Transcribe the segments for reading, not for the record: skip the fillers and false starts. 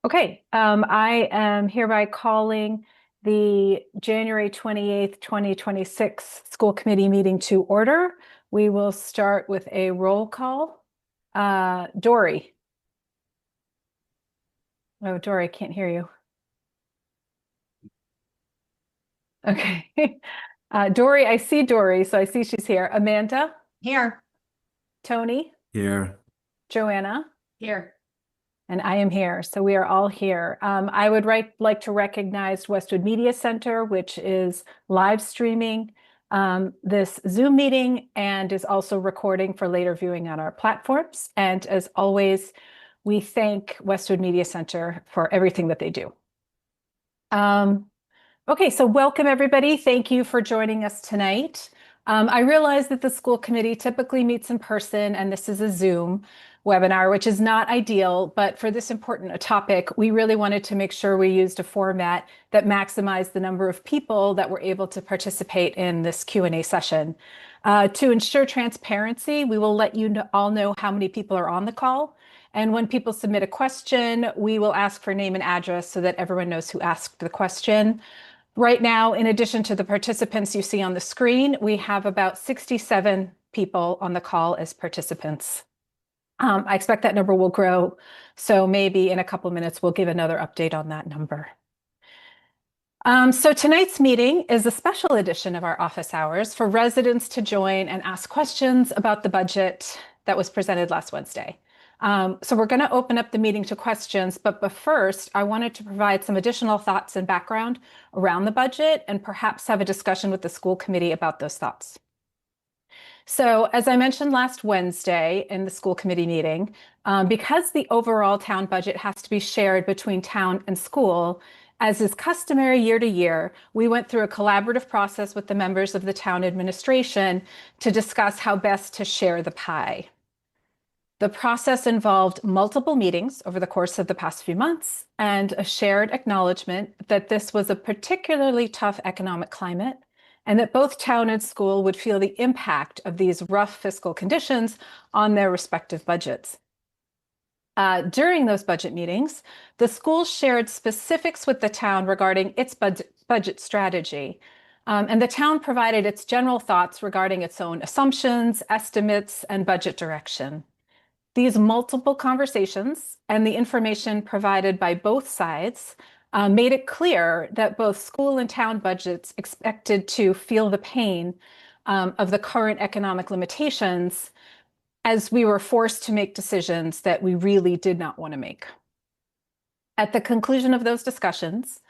Okay, I am hereby calling the January 28th, 2026 school committee meeting to order. We will start with a roll call. Dory. Oh, Dory, can't hear you. Okay. Dory, I see Dory, so I see she's here. Amanda, Here. Tony, Here. Joanna, Here. and I am here. So we are all here. I would like to recognize Westwood Media Center, which is live streaming this Zoom meeting and is also recording for later viewing on our platforms. And as always, we thank Westwood Media Center for everything that they do. Okay, so welcome everybody. Thank you for joining us tonight. I realize that the school committee typically meets in person and this is a Zoom webinar, which is not ideal, but for this important topic, we really wanted to make sure we used a format that maximized the number of people that were able to participate in this Q&A session. To ensure transparency, we will let you all know how many people are on the call. And when people submit a question, we will ask for name and address so that everyone knows who asked the question. Right now, in addition to the participants you see on the screen, we have about 67 people on the call as participants. I expect that number will grow, so maybe in a couple minutes we'll give another update on that number. So tonight's meeting is a special edition of our office hours for residents to join and ask questions about the budget that was presented last Wednesday. So we're going to open up the meeting to questions, but first I wanted to provide some additional thoughts and background around the budget and perhaps have a discussion with the school committee about those thoughts. So as I mentioned last Wednesday in the school committee meeting, because the overall town budget has to be shared between town and school, as is customary year to year, we went through a collaborative process with the members of the town administration to discuss how best to share the pie. The process involved multiple meetings over the course of the past few months and a shared acknowledgement that this was a particularly tough economic climate and that both town and school would feel the impact of these rough fiscal conditions on their respective budgets. During those budget meetings, the school shared specifics with the town regarding its budget strategy. And the town provided its general thoughts regarding its own assumptions, estimates, and budget direction. These multiple conversations and the information provided by both sides made it clear that both school and town budgets expected to feel the pain of the current economic limitations as we were forced to make decisions that we really did not want to make. At the conclusion of those discussions,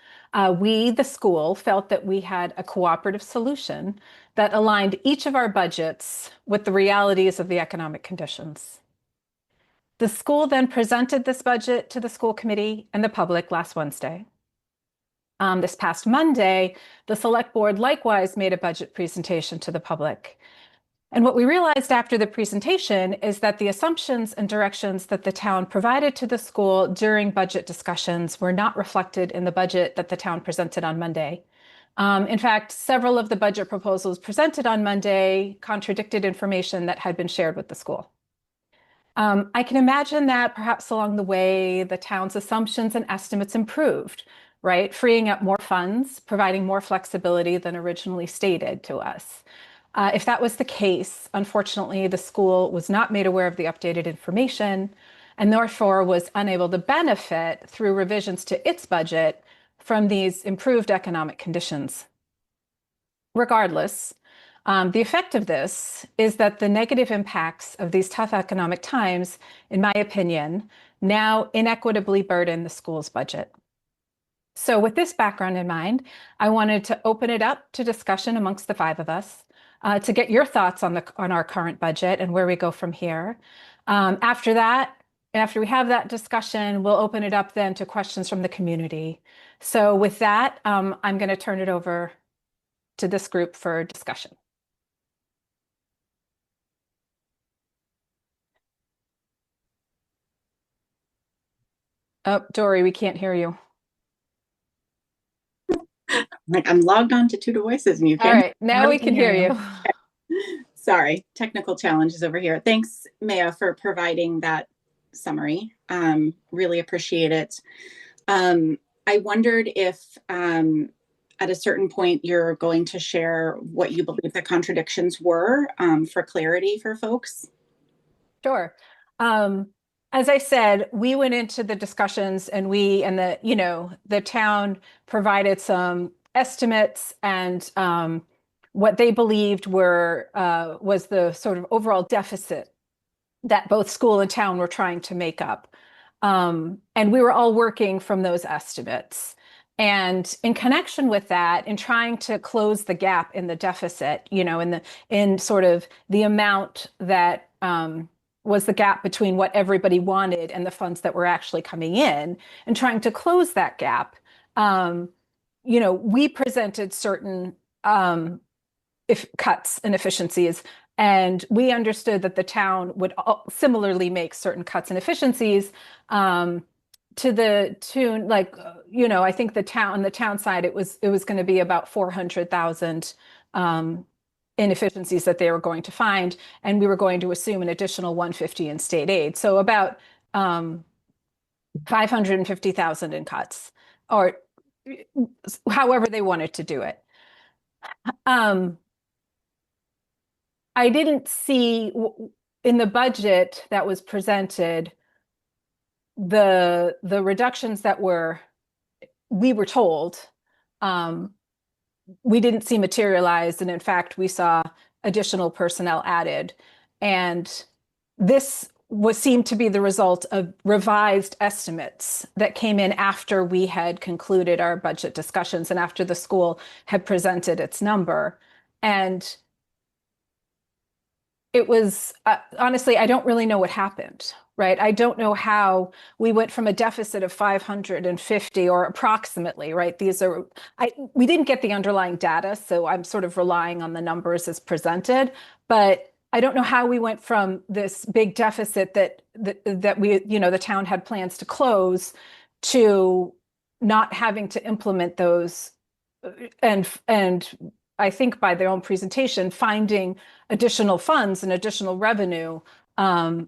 we, the school, felt that we had a cooperative solution that aligned each of our budgets with the realities of the economic conditions. The school then presented this budget to the school committee and the public last Wednesday. This past Monday, the select board likewise made a budget presentation to the public. And what we realized after the presentation is that the assumptions and directions that the town provided to the school during budget discussions were not reflected in the budget that the town presented on Monday. In fact, several of the budget proposals presented on Monday contradicted information that had been shared with the school. I can imagine that perhaps along the way, the town's assumptions and estimates improved, right? Freeing up more funds, providing more flexibility than originally stated to us. If that was the case, unfortunately, the school was not made aware of the updated information and therefore was unable to benefit through revisions to its budget from these improved economic conditions. Regardless, the effect of this is that the negative impacts of these tough economic times, in my opinion, now inequitably burden the school's budget. So with this background in mind, I wanted to open it up to discussion amongst the five of us to get your thoughts on our current budget and where we go from here. After we have that discussion, we'll open it up then to questions from the community. So with that, I'm going to turn it over to this group for discussion. Oh, Dory, we can't hear you. Like I'm logged on to two devices and you can. All right, now we can hear you. Sorry, technical challenges over here. Thanks, Maya, for providing that summary. Really appreciate it. I wondered if at a certain point you're going to share what you believe the contradictions were for clarity for folks. Sure. Um, as I said, we went into the discussions and the town provided some estimates and what they believed was the sort of overall deficit that both school and town were trying to make up. And we were all working from those estimates. And in connection with that, in trying to close the gap in the deficit, in sort of the amount that was the gap between what everybody wanted and the funds that were actually coming in, and trying to close that gap, we presented certain if cuts and efficiencies. And we understood that the town would similarly make certain cuts and efficiencies to the tune, I think the town side, it was going to be about 400,000 inefficiencies that they were going to find, and we were going to assume an additional 150 in state aid. So about 550,000 in cuts, or however they wanted to do it. I didn't see in the budget that was presented the reductions that we were told we didn't see materialized, and in fact we saw additional personnel added, and this seemed to be the result of revised estimates that came in after we had concluded our budget discussions and after the school had presented its number. And it was honestly, I don't really know what happened, right? I don't know how we went from a deficit of 550 or approximately, right? We didn't get the underlying data, so I'm sort of relying on the numbers as presented, but I don't know how we went from this big deficit that we, the town had plans to close, to not having to implement those, and I think by their own presentation, finding additional funds and additional revenue. And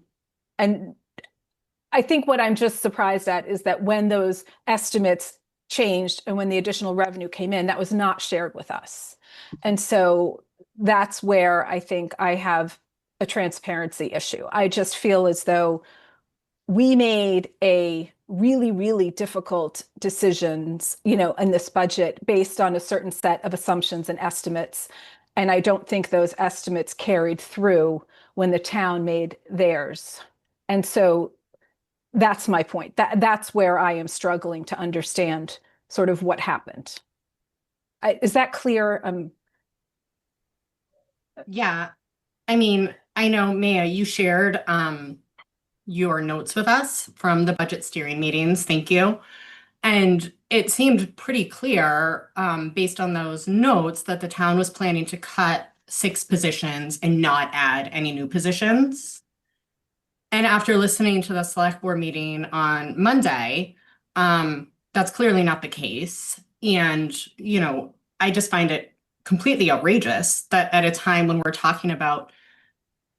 I think what I'm just surprised at is that when those estimates changed and when the additional revenue came in, that was not shared with us. And so that's where I think I have a transparency issue. I just feel as though we made a really, really difficult decisions, in this budget based on a certain set of assumptions and estimates. And I don't think those estimates carried through when the town made theirs. And so that's my point. That's where I am struggling to understand sort of what happened. Is that clear? Yeah. I mean, I know, Maya, you shared your notes with us from the budget steering meetings. Thank you. And it seemed pretty clear, based on those notes, that the town was planning to cut 6 positions and not add any new positions. And after listening to the select board meeting on Monday, that's clearly not the case. And, I just find it completely outrageous that at a time when we're talking about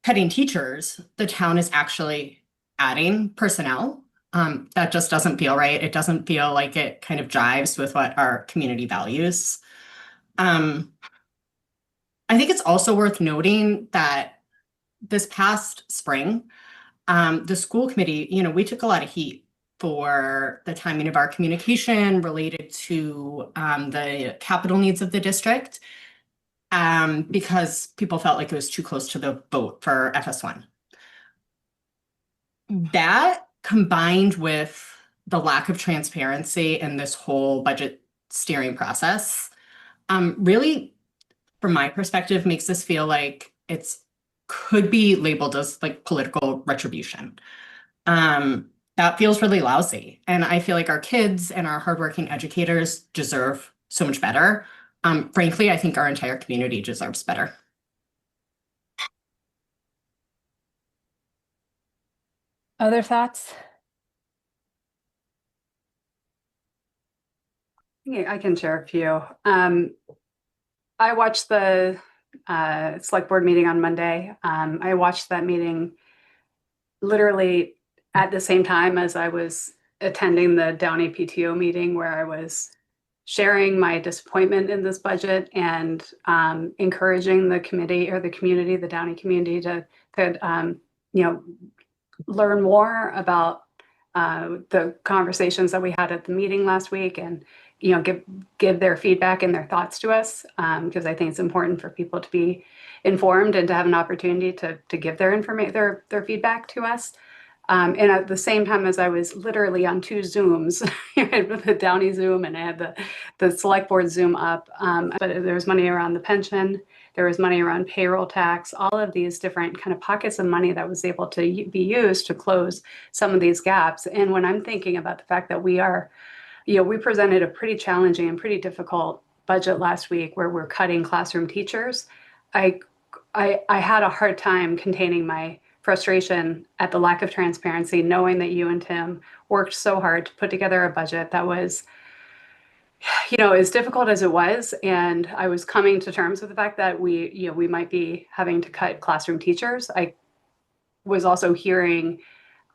cutting teachers, the town is actually adding personnel. That just doesn't feel right. It doesn't feel like it kind of jives with what our community values. I think it's also worth noting that this past spring, the school committee, we took a lot of heat for the timing of our communication related to the capital needs of the district, because people felt like it was too close to the vote for FS1. That combined with the lack of transparency in this whole budget steering process, really, from my perspective, makes this feel like it's could be labeled as like political retribution. That feels really lousy. And I feel like our kids and our hardworking educators deserve so much better. Frankly, I think our entire community deserves better. Other thoughts? Yeah, I can share a few. I watched the select board meeting on Monday. I watched that meeting literally at the same time as I was attending the Downey PTO meeting where I was sharing my disappointment in this budget and encouraging the committee or the community, the Downey community to you know, learn more about the conversations that we had at the meeting last week, and you know, give their feedback and their thoughts to us, because I think it's important for people to be informed and to have an opportunity to give their information, their feedback to us. And at the same time, as I was literally on 2 Zooms, the Downey Zoom, and I had the select board Zoom up, but there was money around the pension, there was money around payroll tax, all of these different kind of pockets of money that was able to be used to close some of these gaps. And when I'm thinking about the fact that we are, you know, we presented a pretty challenging and pretty difficult budget last week where we're cutting classroom teachers, I had a hard time containing my frustration at the lack of transparency, knowing that you and Tim worked so hard to put together a budget that was, you know, as difficult as it was. And I was coming to terms with the fact that we might be having to cut classroom teachers. I was also hearing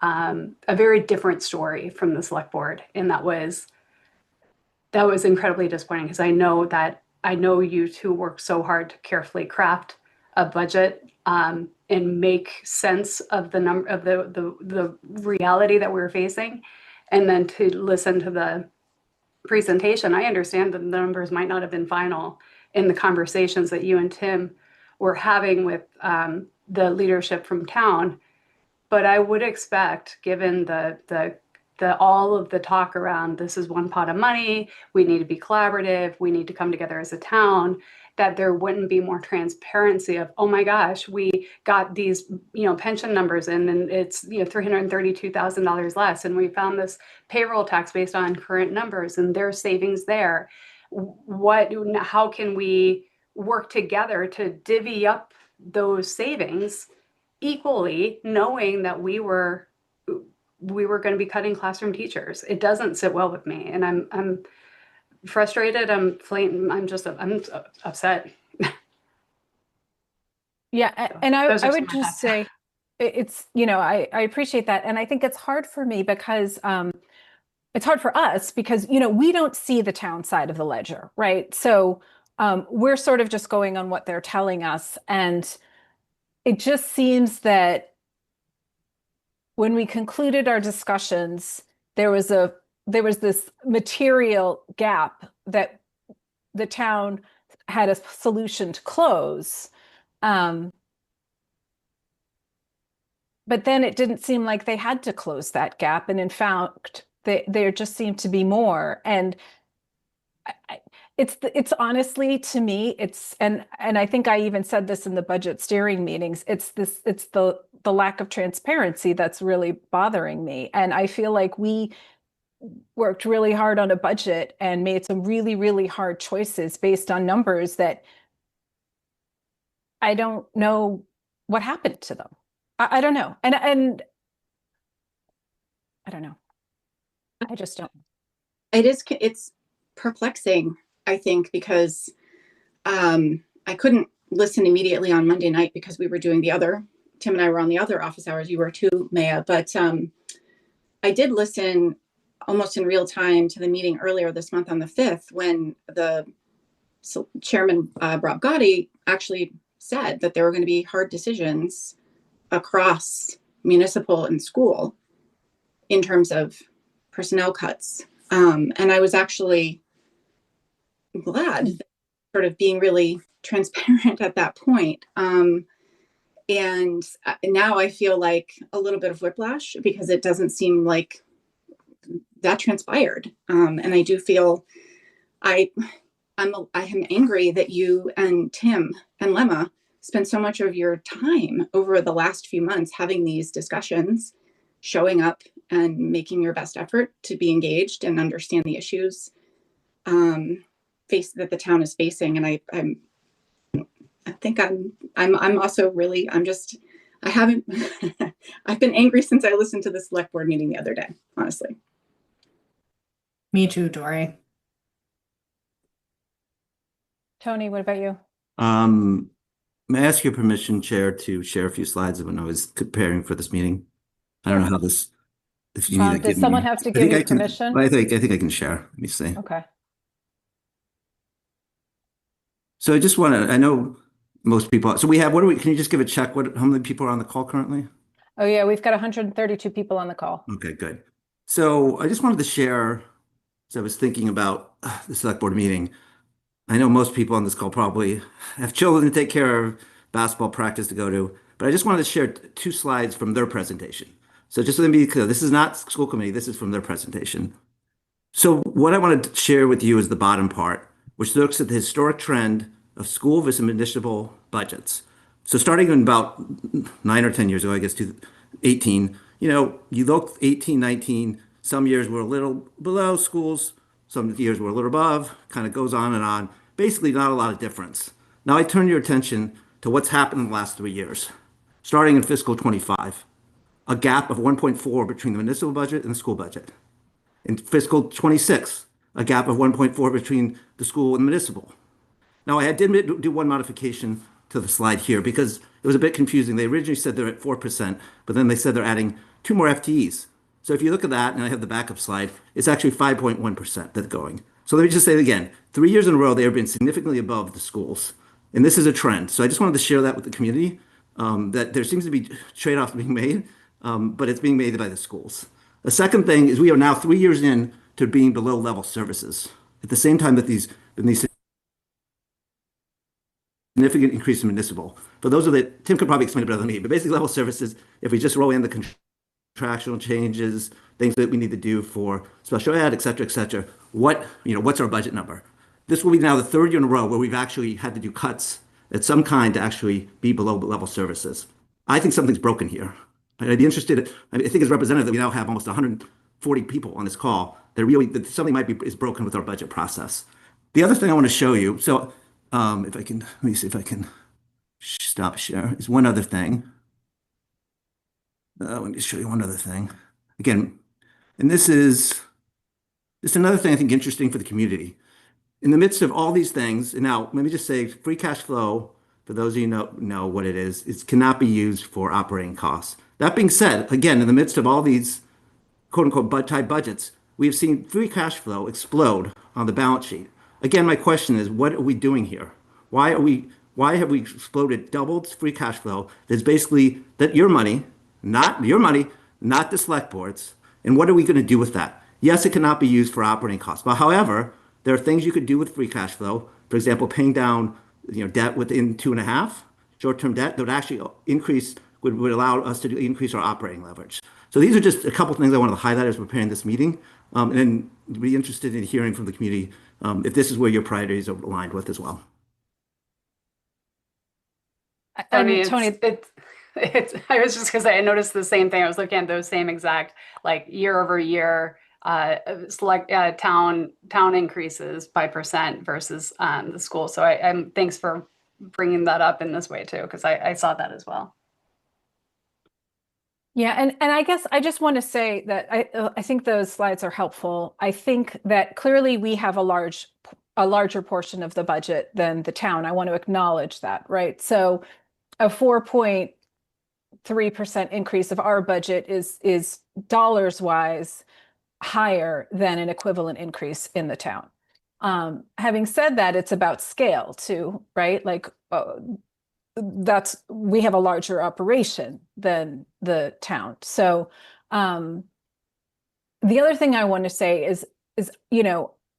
a very different story from the select board. And that was incredibly disappointing, because I know you two worked so hard to carefully craft a budget and make sense of the number of the reality that we were facing. And then to listen to the presentation, I understand that the numbers might not have been final in the conversations that you and Tim were having with the leadership from town. But I would expect, given the all of the talk around this is one pot of money, we need to be collaborative, we need to come together as a town, that there wouldn't be more transparency of, oh my gosh, we got these, you know, pension numbers in, and it's, you know, $332,000 less, and we found this payroll tax based on current numbers, and there's savings there. How can we work together to divvy up those savings equally, knowing that we were going to be cutting classroom teachers? It doesn't sit well with me, and I'm frustrated. I'm upset. Yeah, So and those I are would some of my just say it's, you know, I appreciate that. And I think it's hard for me because it's hard for us because, you know, we don't see the town side of the ledger, right? So we're sort of just going on what they're telling us. And it just seems that when we concluded our discussions, there was this material gap that the town had a solution to close. But then it didn't seem like they had to close that gap. And in fact, there just seemed to be more. And it's honestly, to me, and I think I even said this in the budget steering meetings, it's the lack of transparency that's really bothering me. And I feel like we worked really hard on a budget and made some really, really hard choices based on numbers that I don't know what happened to them. I don't know. And I don't know. I just don't. It's perplexing, I think, because I couldn't listen immediately on Monday night because we were doing Tim and I were on the other office hours. You were too, Maya, but I did listen almost in real time to the meeting earlier this month on the 5th, when the chairman, Rob Gotti, actually said that there were going to be hard decisions across municipal and school in terms of personnel cuts. And I was actually glad that sort of being really transparent at that point. And now I feel like a little bit of whiplash because it doesn't seem like that transpired. And I do feel I am angry that you and Tim and Lemma spent so much of your time over the last few months having these discussions, showing up and making your best effort to be engaged and understand the issues that the town is facing. And I think I'm also really, I haven't, I've been angry since I listened to the select board meeting the other day, honestly. Me too, Dory. Tony, what about you? May I ask your permission, Chair, to share a few slides of when I was preparing for this meeting? I don't know how this If you need to Does give someone me, have to I give think you I can, permission? I think I can share. Let me see. Okay. So I just want to, I know most people, so we have, what do we, can you just give a check? How many people are on the call currently? Oh, yeah, we've got 132 people on the call. Okay, good. So I just wanted to share, as I was thinking about the select board meeting, I know most people on this call probably have children to take care of, basketball practice to go to, but I just wanted to share two slides from their presentation. So just let me be clear, this is not school committee, this is from their presentation. So what I wanted to share with you is the bottom part, which looks at the historic trend of school versus municipal budgets. So starting in about 9 or 10 years ago, I guess to 18, you look 18, 19, some years were a little below schools, some years were a little above, kind of goes on and on. Basically, not a lot of difference. Now I turn your attention to what's happened in the last 3 years, starting in fiscal 25, a gap of 1.4 between the municipal budget and the school budget. In fiscal 26, a gap of 1.4 between the school and the municipal. Now, I did do one modification to the slide here because it was a bit confusing. They originally said they're at 4%, but then they said they're adding 2 more FTEs. So if you look at that, and I have the backup slide, it's actually 5.1% that's going. So let me just say it again. 3 years in a row, they have been significantly above the schools. And this is a trend. So I just wanted to share that with the community, that there seems to be trade-offs being made, but it's being made by the schools. The second thing is we are now 3 years in to being below level services. At the same time that these significant increase in municipal. For those of it, Tim could probably explain it better than me, but basically level services, if we just roll in the contractual changes, things that we need to do for special ed, et cetera, what's our budget number? This will be now the third year in a row where we've actually had to do cuts at some kind to actually be below level services. I think something's broken here. I'd be interested, I think it's representative that we now have almost 140 people on this call that something is broken with our budget process. The other thing I want to show you, so if I can, let me see if I can stop share, is one other thing. Let me show you one other thing. Again, and this is another thing I think interesting for the community. In the midst of all these things, and now let me just say free cash flow, for those of you know what it is, it cannot be used for operating costs. That being said, again, in the midst of all these quote unquote tight budgets, we've seen free cash flow explode on the balance sheet. Again, my question is, what are we doing here? Why have we exploded, doubled free cash flow? That's basically your money, not the select boards. And what are we going to do with that? Yes, it cannot be used for operating costs. But however, there are things you could do with free cash flow. For example, paying down debt within 2.5, short-term debt that would actually would allow us to increase our operating leverage. So these are just a couple of things I wanted to highlight as preparing this meeting, and be interested in hearing from the community if this is where your priorities are aligned with as well. Tony, Tony, I was just because I noticed the same thing. I was looking at those same exact year over year select town increases by percent versus the school. So I'm thanks for bringing that up in this way too, because I saw that as well. yeah, and I guess I just want to say that I think those slides are helpful. I think that clearly we have a larger portion of the budget than the town. I want to acknowledge that, right? So a 4.3% increase of our budget is dollars wise higher than an equivalent increase in the town. Having said that, it's about scale too, right? We have a larger operation than the town. So the other thing I want to say is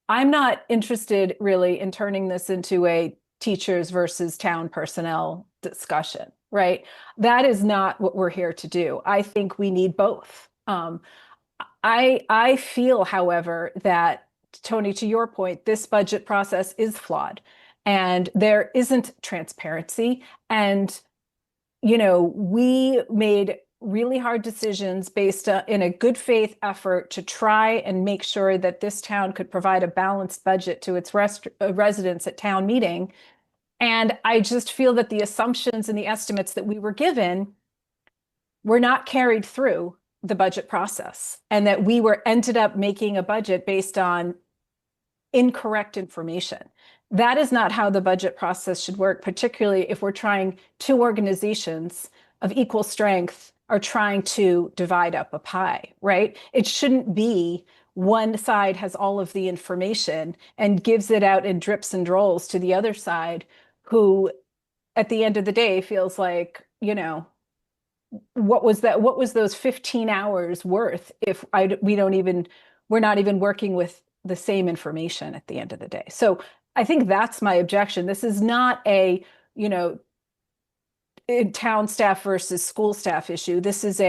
I'm not interested really in turning this into a teachers versus town personnel discussion, right? That is not what we're here to do. I think we need both. I feel, however, that, Tony, to your point, this budget process is flawed and there isn't transparency. And, we made really hard decisions based in a good faith effort to try and make sure that this town could provide a balanced budget to its residents at town meeting. And I just feel that the assumptions and the estimates that we were given were not carried through the budget process, and that we ended up making a budget based on incorrect information. That is not how the budget process should work, particularly if we're trying two organizations of equal strength are trying to divide up a pie, right? It shouldn't be one side has all of the information and gives it out in drips and drolls to the other side, who at the end of the day feels like, what was those 15 hours worth if we're not even working with the same information at the end of the day. So I think that's my objection. This is not a, town staff versus school staff issue. This is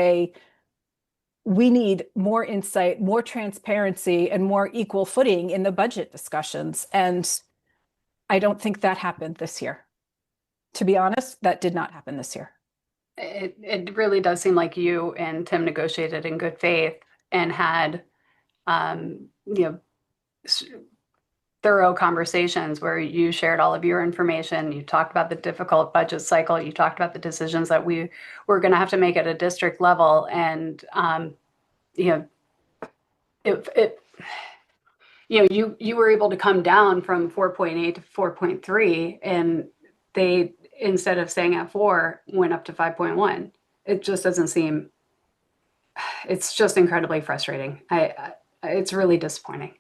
we need more insight, more transparency, and more equal footing in the budget discussions. And I don't think that happened this year. To be honest, that did not happen this year. It really does seem like you and Tim negotiated in good faith and had, thorough conversations where you shared all of your information. You talked about the difficult budget cycle. You talked about the decisions that we were going to have to make at a district level. And, you were able to come down from 4.8 to 4.3, and they, instead of staying at 4, went up to 5.1. It just doesn't seem, it's just incredibly frustrating. It's really disappointing.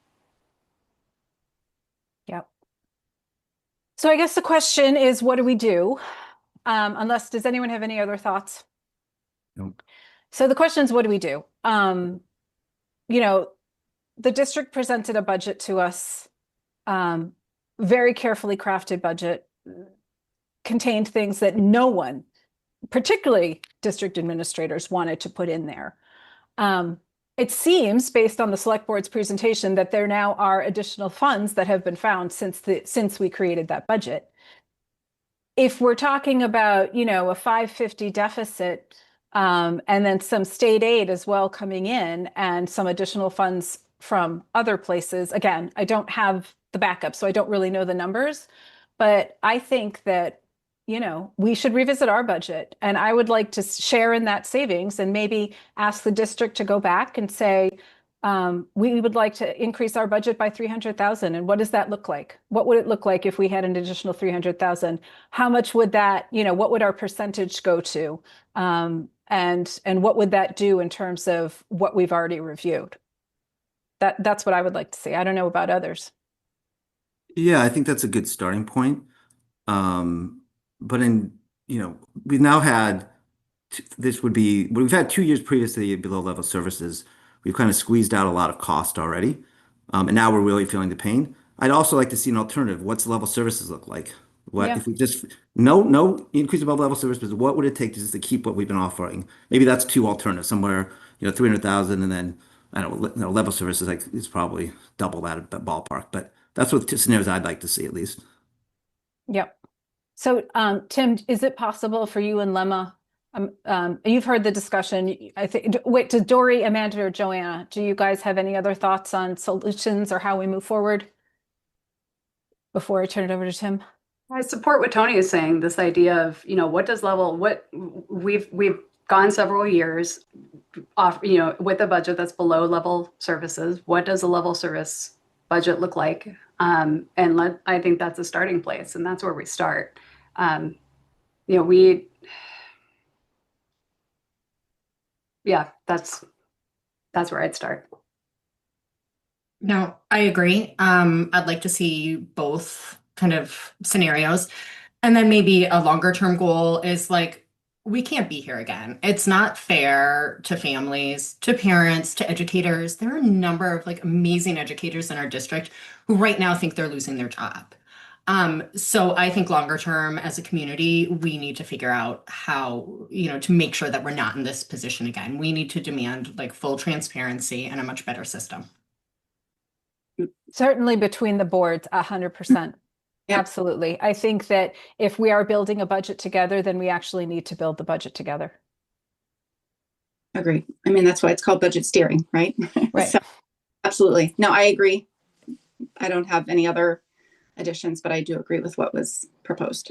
Yep. So I guess the question is, what do we do? Does anyone have any other thoughts? Nope. So the question is, what do we do? The district presented a budget to us, very carefully crafted budget, contained things that no one, particularly district administrators, wanted to put in there. It seems, based on the select board's presentation, that there now are additional funds that have been found since we created that budget. If we're talking about, a 550 deficit, and then some state aid as well coming in, and some additional funds from other places, again, I don't have the backup, so I don't really know the numbers, but I think that we should revisit our budget, and I would like to share in that savings and maybe ask the district to go back and say, we would like to increase our budget by 300,000. And what does that look like? What would it look like if we had an additional 300,000? How much would that, what would our percentage go to? And what would that do in terms of what we've already reviewed? That's what I would like to see. I don't know about others. Yeah, I think that's a good starting point. But we've now had, we've had 2 years previously below level services. We've kind of squeezed out a lot of cost already. And now we're really feeling the pain. I'd also like to see an alternative. What's level services look like? If we just, no increase above level services, what would it take just to keep what we've been offering? Maybe that's 2 alternatives, somewhere, 300,000, and then, I don't know, level services is probably double that ballpark. But that's what the scenarios I'd like to see, at least. Yep. So, Tim, is it possible for you and Lemma, you've heard the discussion, I think, wait, does Dory, Amanda, or Joanna, do you guys have any other thoughts on solutions or how we move forward before I turn it over to Tim? I support what Tony is saying, this idea of, we've gone several years off, with a budget that's below level services. What does a level service budget look like? I think that's a starting place, and that's where we start. That's where I'd start. No, I agree. I'd like to see both kind of scenarios. And then maybe a longer term goal is like, we can't be here again. It's not fair to families, to parents, to educators. There are a number of amazing educators in our district who right now think they're losing their job. So I think longer term as a community, we need to figure out how, to make sure that we're not in this position again. We need to demand full transparency and a much better system. Certainly between the boards, 100%. Yep. Absolutely. I think that if we are building a budget together, then we actually need to build the budget together. Agreed. I mean, that's why it's called budget steering, right? Right. So, absolutely. No, I agree. I don't have any other additions, but I do agree with what was proposed.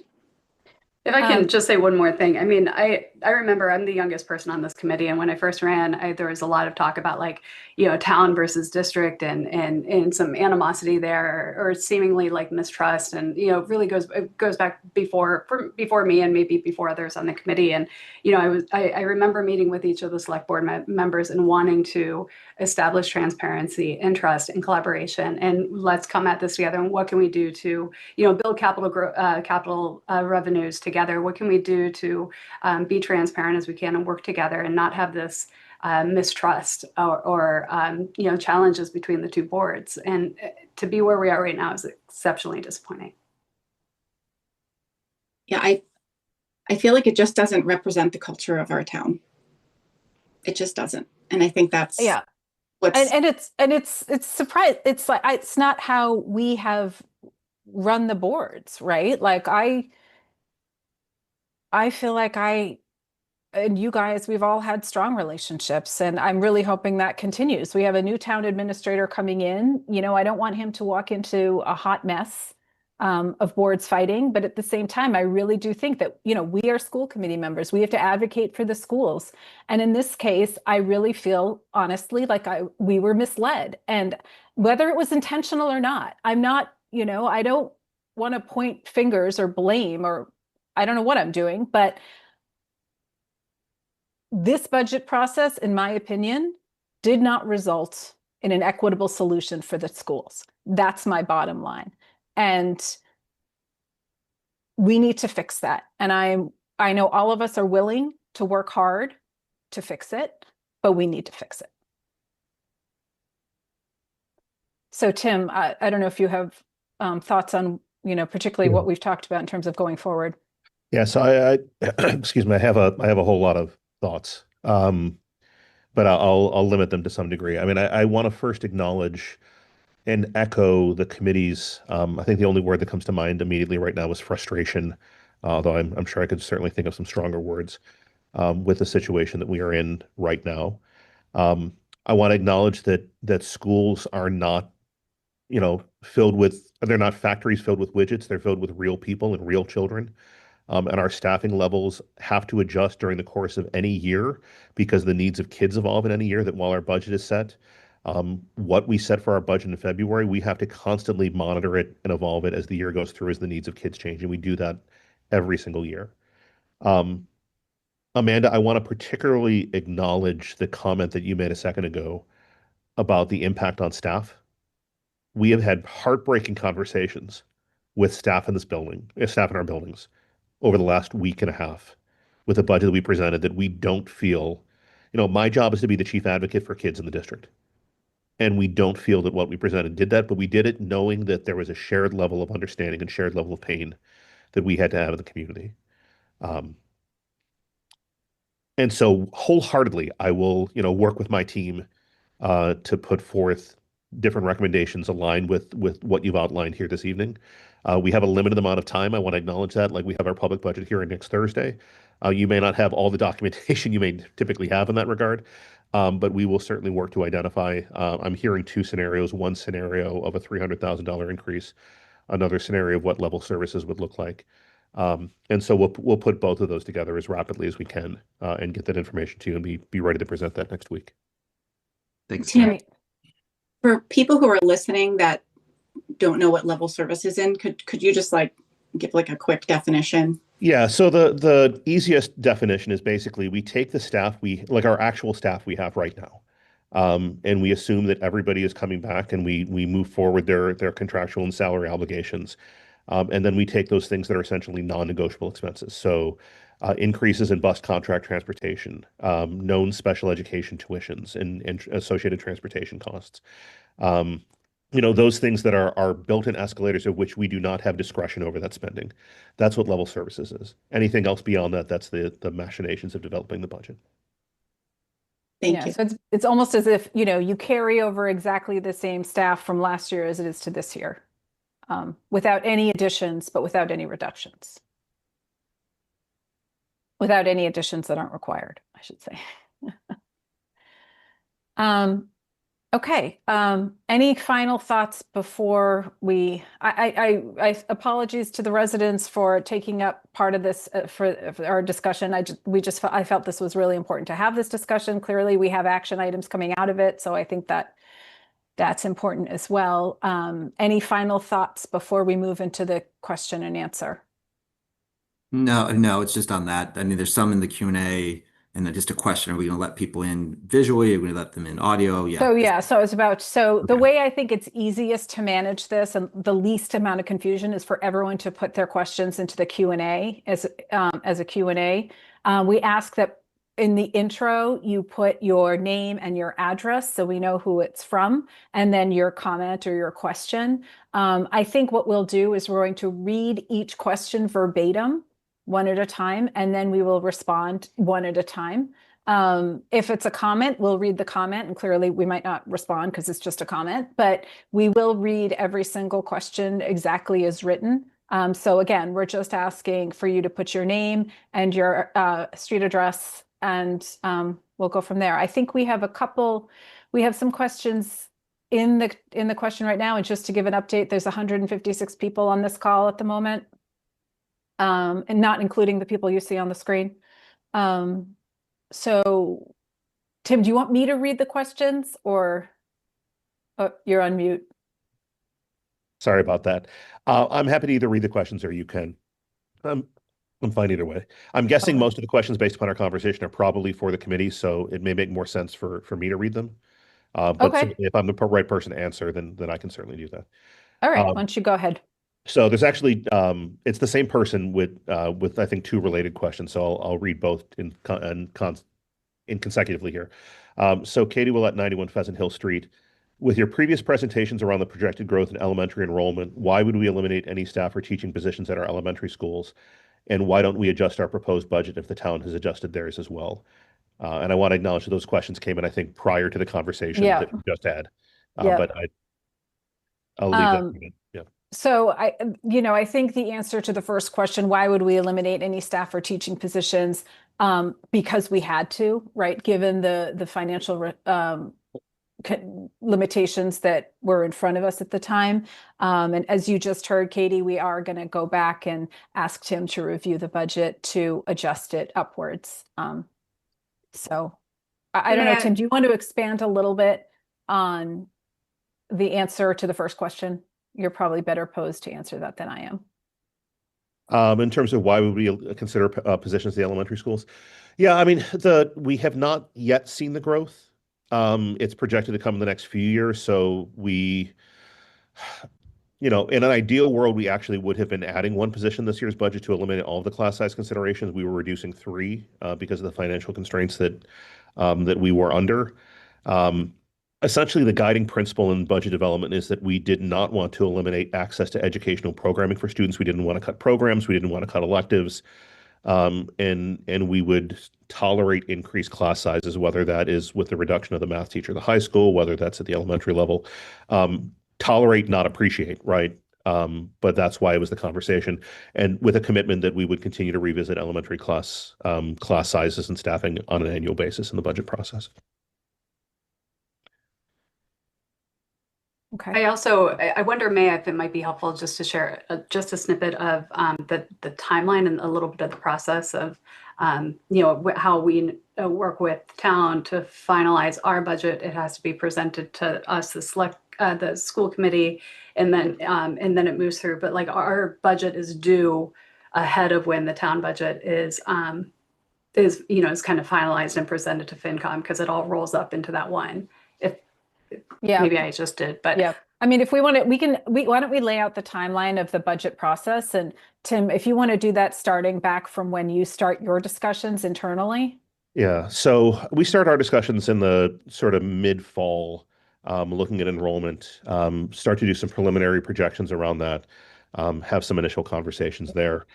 If I can just say one more thing. I mean, I I remember I'm the youngest person on this committee, and when I first ran, there was a lot of talk about like, you know, town versus district and some animosity there, or seemingly like mistrust, and you know, really goes back before me and maybe before others on the committee. And you know, I remember meeting with each of the select board members and wanting to establish transparency and trust and collaboration, and let's come at this together. And what can we do to, you know, build capital revenues together? What can we do to be transparent as we can and work together and not have this mistrust or you know, challenges between the two boards? And to be where we are right now is exceptionally disappointing. Yeah, I feel like it just doesn't represent the culture of our town. It just doesn't. And I think that's Yeah. what's And it's surprise. It's like, it's not how we have run the boards, right? Like I feel like and you guys, we've all had strong relationships, and I'm really hoping that continues. We have a new town administrator coming in. You know, I don't want him to walk into a hot mess of boards fighting, but at the same time, I really do think that, you know, we are school committee members. We have to advocate for the schools. And in this case, I really feel honestly like we were misled. And whether it was intentional or not, I'm not, you know, I don't want to point fingers or blame, or I don't know what I'm doing, but this budget process, in my opinion, did not result in an equitable solution for the schools. That's my bottom line. And we need to fix that. And I know all of us are willing to work hard to fix it, but we need to fix it. So Tim, I don't know if you have thoughts on, you know, particularly what we've talked about in terms of going forward. Yeah, so I excuse me, I have a whole lot of thoughts, but I'll limit them to some degree. I mean, I want to first acknowledge and echo the committee's. I think the only word that comes to mind immediately right now is frustration, although I'm sure I could certainly think of some stronger words with the situation that we are in right now. I want to acknowledge that schools are not, you know, they're not factories filled with widgets. They're filled with real people and real children. And our staffing levels have to adjust during the course of any year because the needs of kids evolve in any year. That while our budget is set, what we set for our budget in February, we have to constantly monitor it and evolve it as the year goes through, as the needs of kids change. And we do that every single year. Amanda, I want to particularly acknowledge the comment that you made a second ago about the impact on staff. We have had heartbreaking conversations with staff in this building, staff in our buildings, over the last week and a half with a budget that we presented that we don't feel, you know, my job is to be the chief advocate for kids in the district. And we don't feel that what we presented did that, but we did it knowing that there was a shared level of understanding and shared level of pain that we had to have in the community. And so wholeheartedly, I will, you know, work with my team to put forth different recommendations aligned with what you've outlined here this evening. We have a limited amount of time. I want to acknowledge that. Like, we have our public budget hearing next Thursday. You may not have all the documentation you may typically have in that regard, but we will certainly work to identify. I'm hearing two scenarios: one scenario of a $300,000 increase, another scenario of what level services would look like. And so we'll put both of those together as rapidly as we can and get that information to you and be ready to present that next week. Thanks. Tim, for people who are listening that don't know what level service is in, could you just like give like a quick definition? Yeah, so the easiest definition is basically we take the staff like our actual staff we have right now, and we assume that everybody is coming back, and we move forward their contractual and salary obligations, and then we take those things that are essentially non-negotiable expenses. So increases in bus contract transportation, known special education tuitions, and associated transportation costs. You know, those things that are built-in escalators of which we do not have discretion over that spending. That's what level services is. Anything else beyond that, that's the machinations of developing the budget. Thank you. So it's almost as if, you know, you carry over exactly the same staff from last year as it is to this year, without any additions, but without any reductions. Without any additions that aren't required, I should say. Okay, any final thoughts before I apologies to the residents for taking up part of this for our discussion. I felt this was really important to have this discussion. Clearly, we have action items coming out of it, so I think that's important as well. Any final thoughts before we move into the question and answer? No, it's just on that. I mean, there's some in the Q&A and then just a question. Are we going to let people in visually? Are we going to let them in audio? Yeah. So the Okay. way I think it's easiest to manage this and the least amount of confusion is for everyone to put their questions into the Q&A as a Q&A. We ask that in the intro, you put your name and your address so we know who it's from, and then your comment or your question. I think what we'll do is we're going to read each question verbatim, one at a time, and then we will respond one at a time. If it's a comment, we'll read the comment, and clearly we might not respond because it's just a comment, but we will read every single question exactly as written. So again, we're just asking for you to put your name and your street address, and we'll go from there. I think we have some questions in the question right now, and just to give an update, there's 156 people on this call at the moment, and not including the people you see on the screen. So Tim, do you want me to read the questions or you're on mute? Sorry about that. I'm happy to either read the questions or you can. I'm fine either way. I'm guessing Okay. most of the questions based upon our conversation are probably for the committee, so it may make more sense for me to read them. But Okay. certainly if I'm the right person to answer, then I can certainly do that. All right, why Um, don't you go ahead? So there's actually it's the same person with I think two related questions. So I'll read both in consecutively here. So Katie Willett, 91 Pheasant Hill Street. With your previous presentations around the projected growth in elementary enrollment, why would we eliminate any staff or teaching positions at our elementary schools? And why don't we adjust our proposed budget if the town has adjusted theirs as well? And I want to acknowledge that those questions came in, I think, prior to the conversation Yeah. that we just had. Yeah. But I'll leave that. Um, Yeah. So I think the answer to the first question, why would we eliminate any staff or teaching positions? Because we had to, right? Given the financial limitations that were in front of us at the time. And as you just heard, Katie, we are going to go back and ask Tim to review the budget to adjust it upwards. So I don't know, Yeah. Tim, do you want to expand a little bit on the answer to the first question? You're probably better posed to answer that than I am. In terms of why would we consider positions in the elementary schools? Yeah, I mean, we have not yet seen the growth. It's projected to come in the next few years. So in an ideal world, we actually would have been adding one position this year's budget to eliminate all of the class size considerations. We were reducing three because of the financial constraints that we were under. Essentially, the guiding principle in budget development is that we did not want to eliminate access to educational programming for students. We didn't want to cut programs. We didn't want to cut electives. And we would tolerate increased class sizes, whether that is with the reduction of the math teacher at the high school, whether that's at the elementary level. Tolerate, not appreciate, right? But that's why it was the conversation, and with a commitment that we would continue to revisit elementary class sizes and staffing on an annual basis in the budget process. Okay. I wonder, May, if it might be helpful just to share just a snippet of the timeline and a little bit of the process of, how we work with town to finalize our budget. It has to be presented to us, the school committee, and then it moves through. But like our budget is due ahead of when the town budget is kind of finalized and presented to FinCom, because it all rolls up into that one. Yeah. Maybe I just did, but Yeah. I mean, if we want to, why don't we lay out the timeline of the budget process? And Tim, if you want to do that starting back from when you start your discussions internally. Yeah, so we start our discussions in the sort of mid-fall, looking at enrollment, start to do some preliminary projections around that, have some initial conversations there.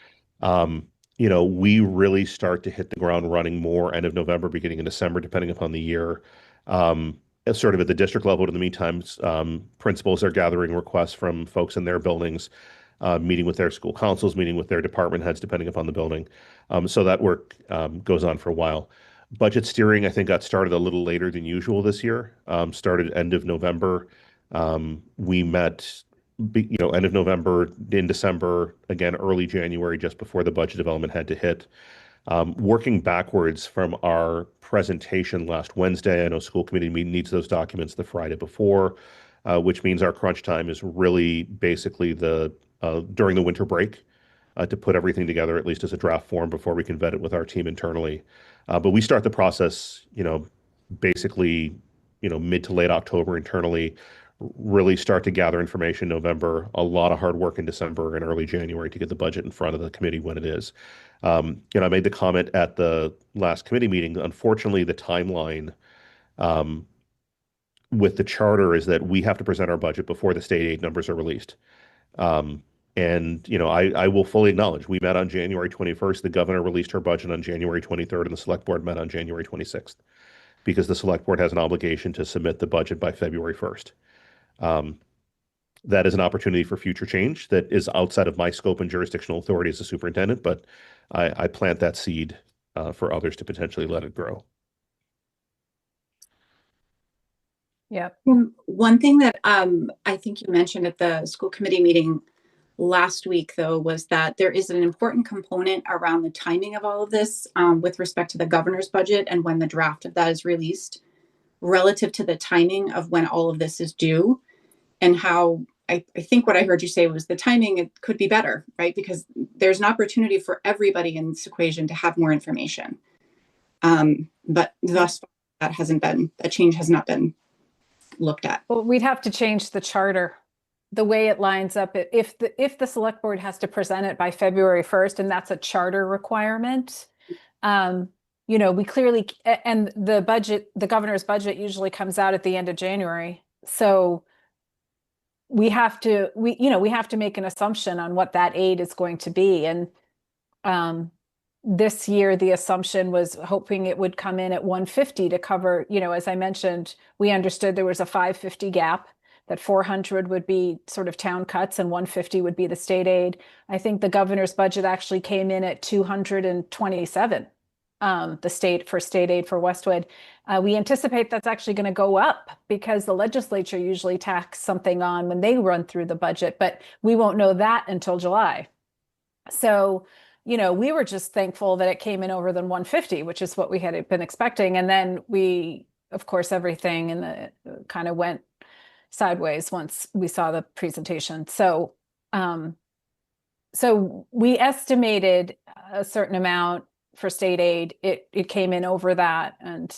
We really start to hit the ground running more end of November, beginning of December, depending upon the year. Sort of at the district level, in the meantime, principals are gathering requests from folks in their buildings, meeting with their school councils, meeting with their department heads, depending upon the building. So that work goes on for a while. Budget steering, I think, got started a little later than usual this year. Started end of November. We met, end of November, in December, again, early January, just before the budget development had to hit. Working backwards from our presentation last Wednesday, I know school committee needs those documents the Friday before, which means our crunch time is really basically during the winter break to put everything together, at least as a draft form, before we can vet it with our team internally. But we start the process, basically, mid to late October internally, really start to gather information November, a lot of hard work in December and early January to get the budget in front of the committee when it is. I made the comment at the last committee meeting. Unfortunately, the timeline with the charter is that we have to present our budget before the state aid numbers are released. I will fully acknowledge we met on January 21st. The governor released her budget on January 23rd, and the select board met on January 26th because the select board has an obligation to submit the budget by February 1st. That is an opportunity for future change that is outside of my scope and jurisdictional authority as a superintendent, but I plant that seed for others to potentially let it grow. Yeah. One thing that I think you mentioned at the school committee meeting last week, though, was that there is an important component around the timing of all of this with respect to the governor's budget and when the draft of that is released relative to the timing of when all of this is due, and how I think what I heard you say was the timing, it could be better, right? Because there's an opportunity for everybody in this equation to have more information. But thus far, that change has not been looked at. Well, we'd have to change the charter, the way it lines up. If the select board has to present it by February 1st, and that's a charter requirement, we clearly, and the governor's budget usually comes out at the end of January. So we have to make an assumption on what that aid is going to be. And this year, the assumption was hoping it would come in at 150 to cover, as I mentioned, we understood there was a 550 gap, that 400 would be sort of town cuts and 150 would be the state aid. I think the governor's budget actually came in at 227, the state aid for Westwood. We anticipate that's actually going to go up because the legislature usually tacks something on when they run through the budget, but we won't know that until July. So, we were just thankful that it came in over than 150, which is what we had been expecting. And then of course, everything kind of went sideways once we saw the presentation. So, we estimated a certain amount for state aid. It came in over that, and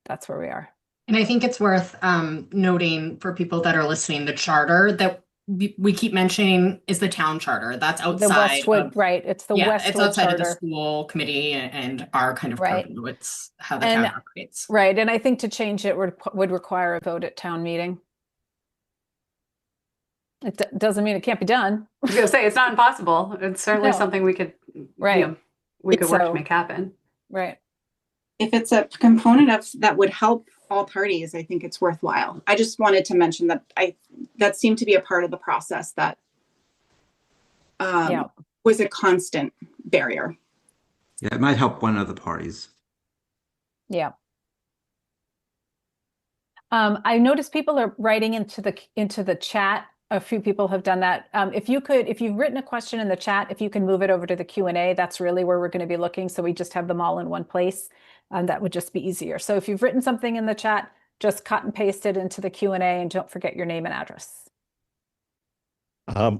that's where we are. And I think it's worth noting for people that are listening, the charter that we keep mentioning is the town charter. That's outside the Westwood, of, right? It's the Westwood it's outside charter. of the school committee and our kind of Right. purview. It's how the town operates. Right, and I think to change it would require a vote at town meeting. It doesn't mean it can't be done. I was going to say, it's not impossible. It's certainly No. something we could, Right. We could work So- to make happen. Right. If it's a component that would help all parties, I think it's worthwhile. I just wanted to mention that seemed to be a part of the process that was a constant barrier. Yeah, it might help one of the parties. Yeah. I noticed people are writing into the chat. A few people have done that. If you've written a question in the chat, if you can move it over to the Q&A, that's really where we're going to be looking. So we just have them all in one place. That would just be easier. So if you've written something in the chat, just cut and paste it into the Q&A, and don't forget your name and address. So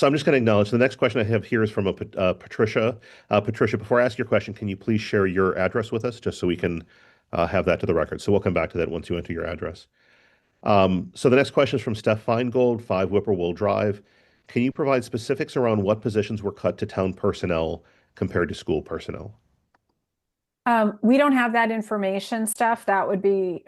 I'm just going to acknowledge the next question I have here is from Patricia. Patricia, before I ask your question, can you please share your address with us just so we can have that to the record? So we'll come back to that once you enter your address. So the next question is from Steph Feingold, 5 Whippoorwill Drive. Can you provide specifics around what positions were cut to town personnel compared to school personnel? We don't have that information, Steph. That would be,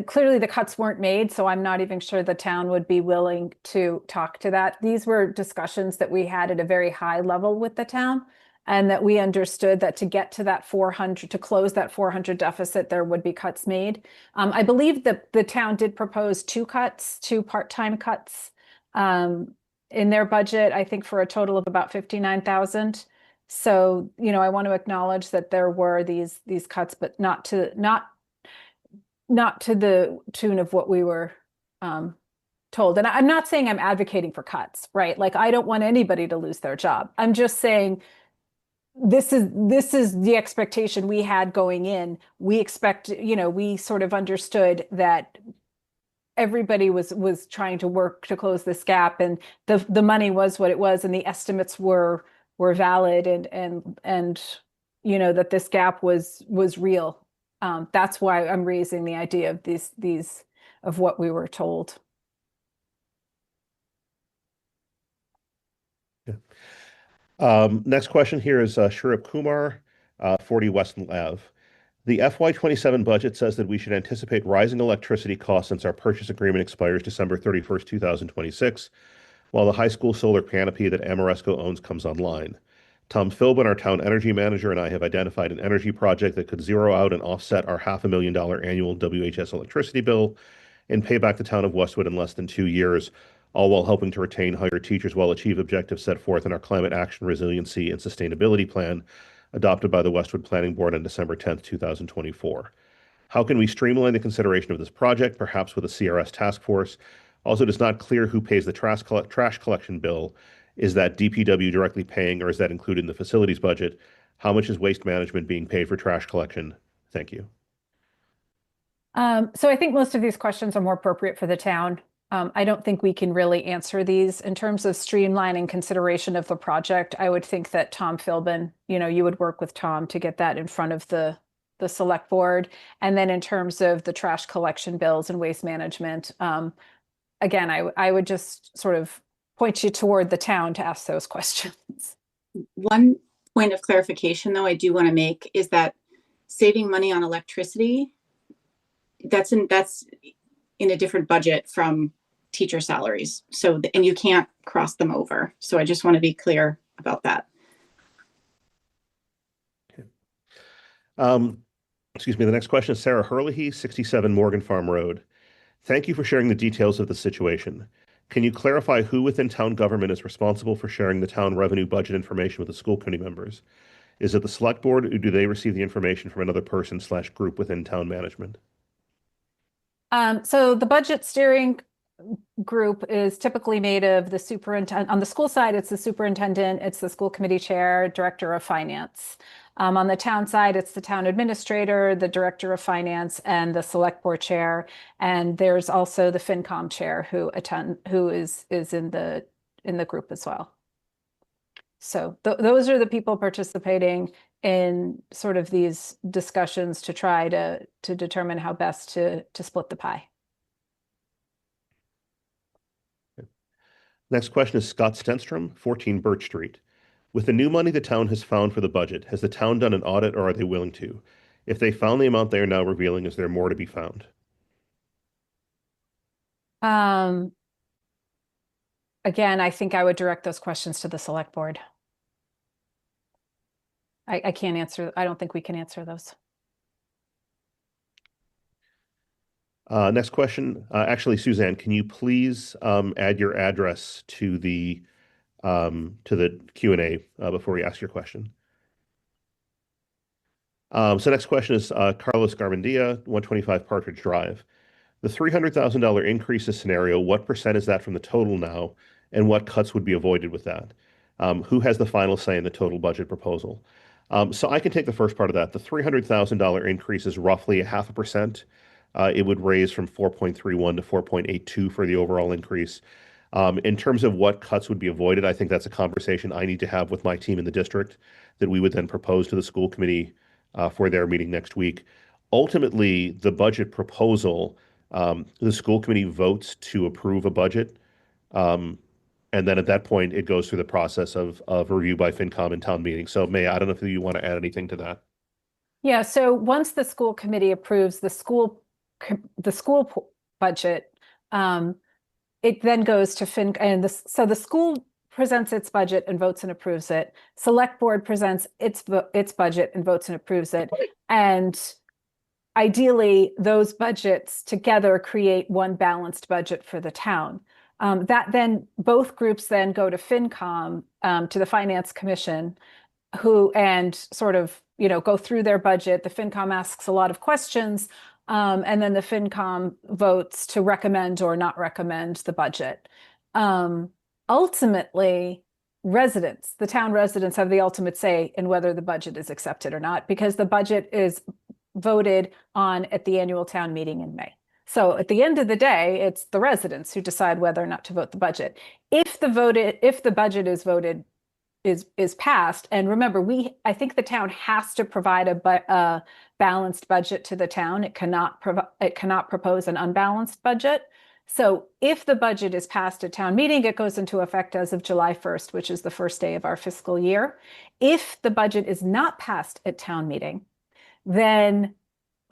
clearly the cuts weren't made, so I'm not even sure the town would be willing to talk to that. These were discussions that we had at a very high level with the town, and that we understood that to get to that 400, to close that 400 deficit, there would be cuts made. I believe that the town did propose two part-time cuts in their budget, I think for a total of about 59,000. So, you know, I want to acknowledge that there were these cuts, but not to the tune of what we were told. And I'm not saying I'm advocating for cuts, right? Like, I don't want anybody to lose their job. I'm just saying this is the expectation we had going in. We expect, you know, we sort of understood that everybody was trying to work to close this gap, and the money was what it was, and the estimates were valid, and you know, that this gap was real. That's why I'm raising the idea of these of what we were told. Next question here is Shurip Kumar, 40 Weston Ave. The FY27 budget says that we should anticipate rising electricity costs since our purchase agreement expires December 31st, 2026, while the high school solar canopy that Amoresco owns comes online. Tom Philbin, our town energy manager, and I have identified an energy project that could zero out and offset our $500,000 annual WHS electricity bill and pay back the town of Westwood in less than 2 years, all while helping to retain higher teachers while achieve objectives set forth in our Climate Action Resiliency and Sustainability Plan adopted by the Westwood Planning Board on December 10th, 2024. How can we streamline the consideration of this project, perhaps with a CRS task force? Also, it is not clear who pays the trash collection bill. Is that DPW directly paying, or is that included in the facilities budget? How much is waste management being paid for trash collection? Thank you. So I think most of these questions are more appropriate for the town. I don't think we can really answer these in terms of streamlining consideration of the project. I would think that Tom Philbin, you know, you would work with Tom to get that in front of the select board. And then in terms of the trash collection bills and waste management, again, I would just sort of point you toward the town to ask those questions. One point of clarification, though, I do want to make is that saving money on electricity, that's in a different budget from teacher salaries. So, and you can't cross them over. So I just want to be clear about that. Okay. Excuse me. The next question is Sarah Hurley, 67 Morgan Farm Road. Thank you for sharing the details of the situation. Can you clarify who within town government is responsible for sharing the town revenue budget information with the school committee members? Is it the select board, or do they receive the information from another person/group within town management? So the budget steering group is typically made of the superintendent. On the school side, it's the superintendent, it's the school committee chair, director of finance. On the town side, it's the town administrator, the director of finance, and the select board chair. And there's also the FinCom chair who is in the group as well. So those are the people participating in sort of these discussions to try to determine how best to split the pie. Next question is Scott Stenstrom, 14 Birch Street. With the new money the town has found for the budget, has the town done an audit, or are they willing to? If they found the amount they are now revealing, is there more to be found? Again, I think I would direct those questions to the select board. I can't answer. I don't think we can answer those. Next question. Actually, Suzanne, can you please add your address to the Q&A before we ask your question? So next question is Carlos Garmendia, 125 Partridge Drive. The $300,000 increase scenario, what percent is that from the total now, and what cuts would be avoided with that? Who has the final say in the total budget proposal? So I can take the first part of that. The $300,000 increase is roughly 0.5%. It would raise from 4.31 to 4.82 for the overall increase. In terms of what cuts would be avoided, I think that's a conversation I need to have with my team in the district that we would then propose to the school committee for their meeting next week. Ultimately, the budget proposal, the school committee votes to approve a budget. And then at that point, it goes through the process of review by FinCom and town meeting. So May, I don't know if you want to add anything to that. Yeah, so once the school committee approves the school budget, it then goes to so the school presents its budget and votes and approves it. Select board presents its budget and votes and approves it. And ideally, those budgets together create one balanced budget for the town. That then both groups then go to FinCom, to the Finance Commission, and sort of, go through their budget. The FinCom asks a lot of questions, and then the FinCom votes to recommend or not recommend the budget. Ultimately, the town residents have the ultimate say in whether the budget is accepted or not, because the budget is voted on at the annual town meeting in May. So at the end of the day, it's the residents who decide whether or not to vote the budget. If the budget is voted, is passed, and remember, I think the town has to provide a balanced budget to the town. It cannot propose an unbalanced budget. So if the budget is passed at town meeting, it goes into effect as of July 1st, which is the first day of our fiscal year. If the budget is not passed at town meeting, then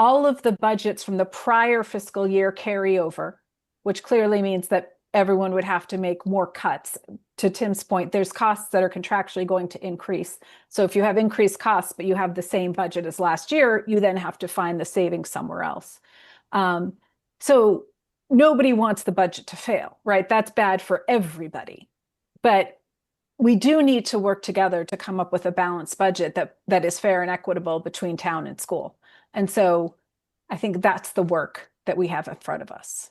all of the budgets from the prior fiscal year carry over, which clearly means that everyone would have to make more cuts. To Tim's point, there's costs that are contractually going to increase. So if you have increased costs, but you have the same budget as last year, you then have to find the savings somewhere else. So nobody wants the budget to fail, right? That's bad for everybody. But we do need to work together to come up with a balanced budget that is fair and equitable between town and school. And so I think that's the work that we have in front of us.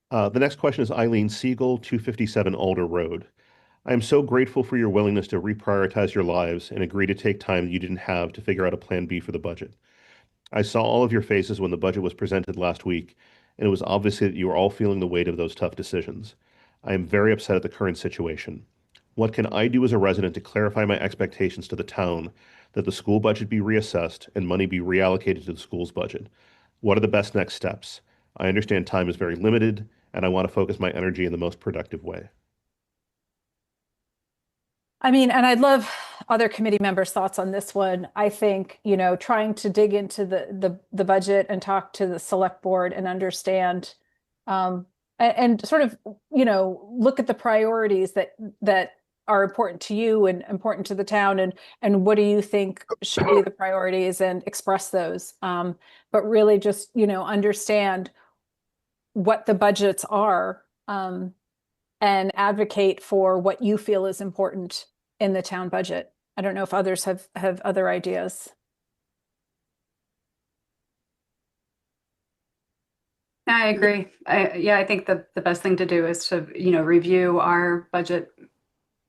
The next question is Eileen Siegel, 257 Alder Road. I am so grateful for your willingness to reprioritize your lives and agree to take time that you didn't have to figure out a plan B for the budget. I saw all of your faces when the budget was presented last week, and it was obvious that you were all feeling the weight of those tough decisions. I am very upset at the current situation. What can I do as a resident to clarify my expectations to the town that the school budget be reassessed and money be reallocated to the school's budget? What are the best next steps? I understand time is very limited, and I want to focus my energy in the most productive way. I mean, and I'd love other committee members' thoughts on this one. I think, trying to dig into the budget and talk to the select board and understand, and sort of, look at the priorities that are important to you and important to the town, and what do you think should be the priorities, and express those. But really just, understand what the budgets are, and advocate for what you feel is important in the town budget. I don't know if others have other ideas. I agree. I think the best thing to do is to, review our budget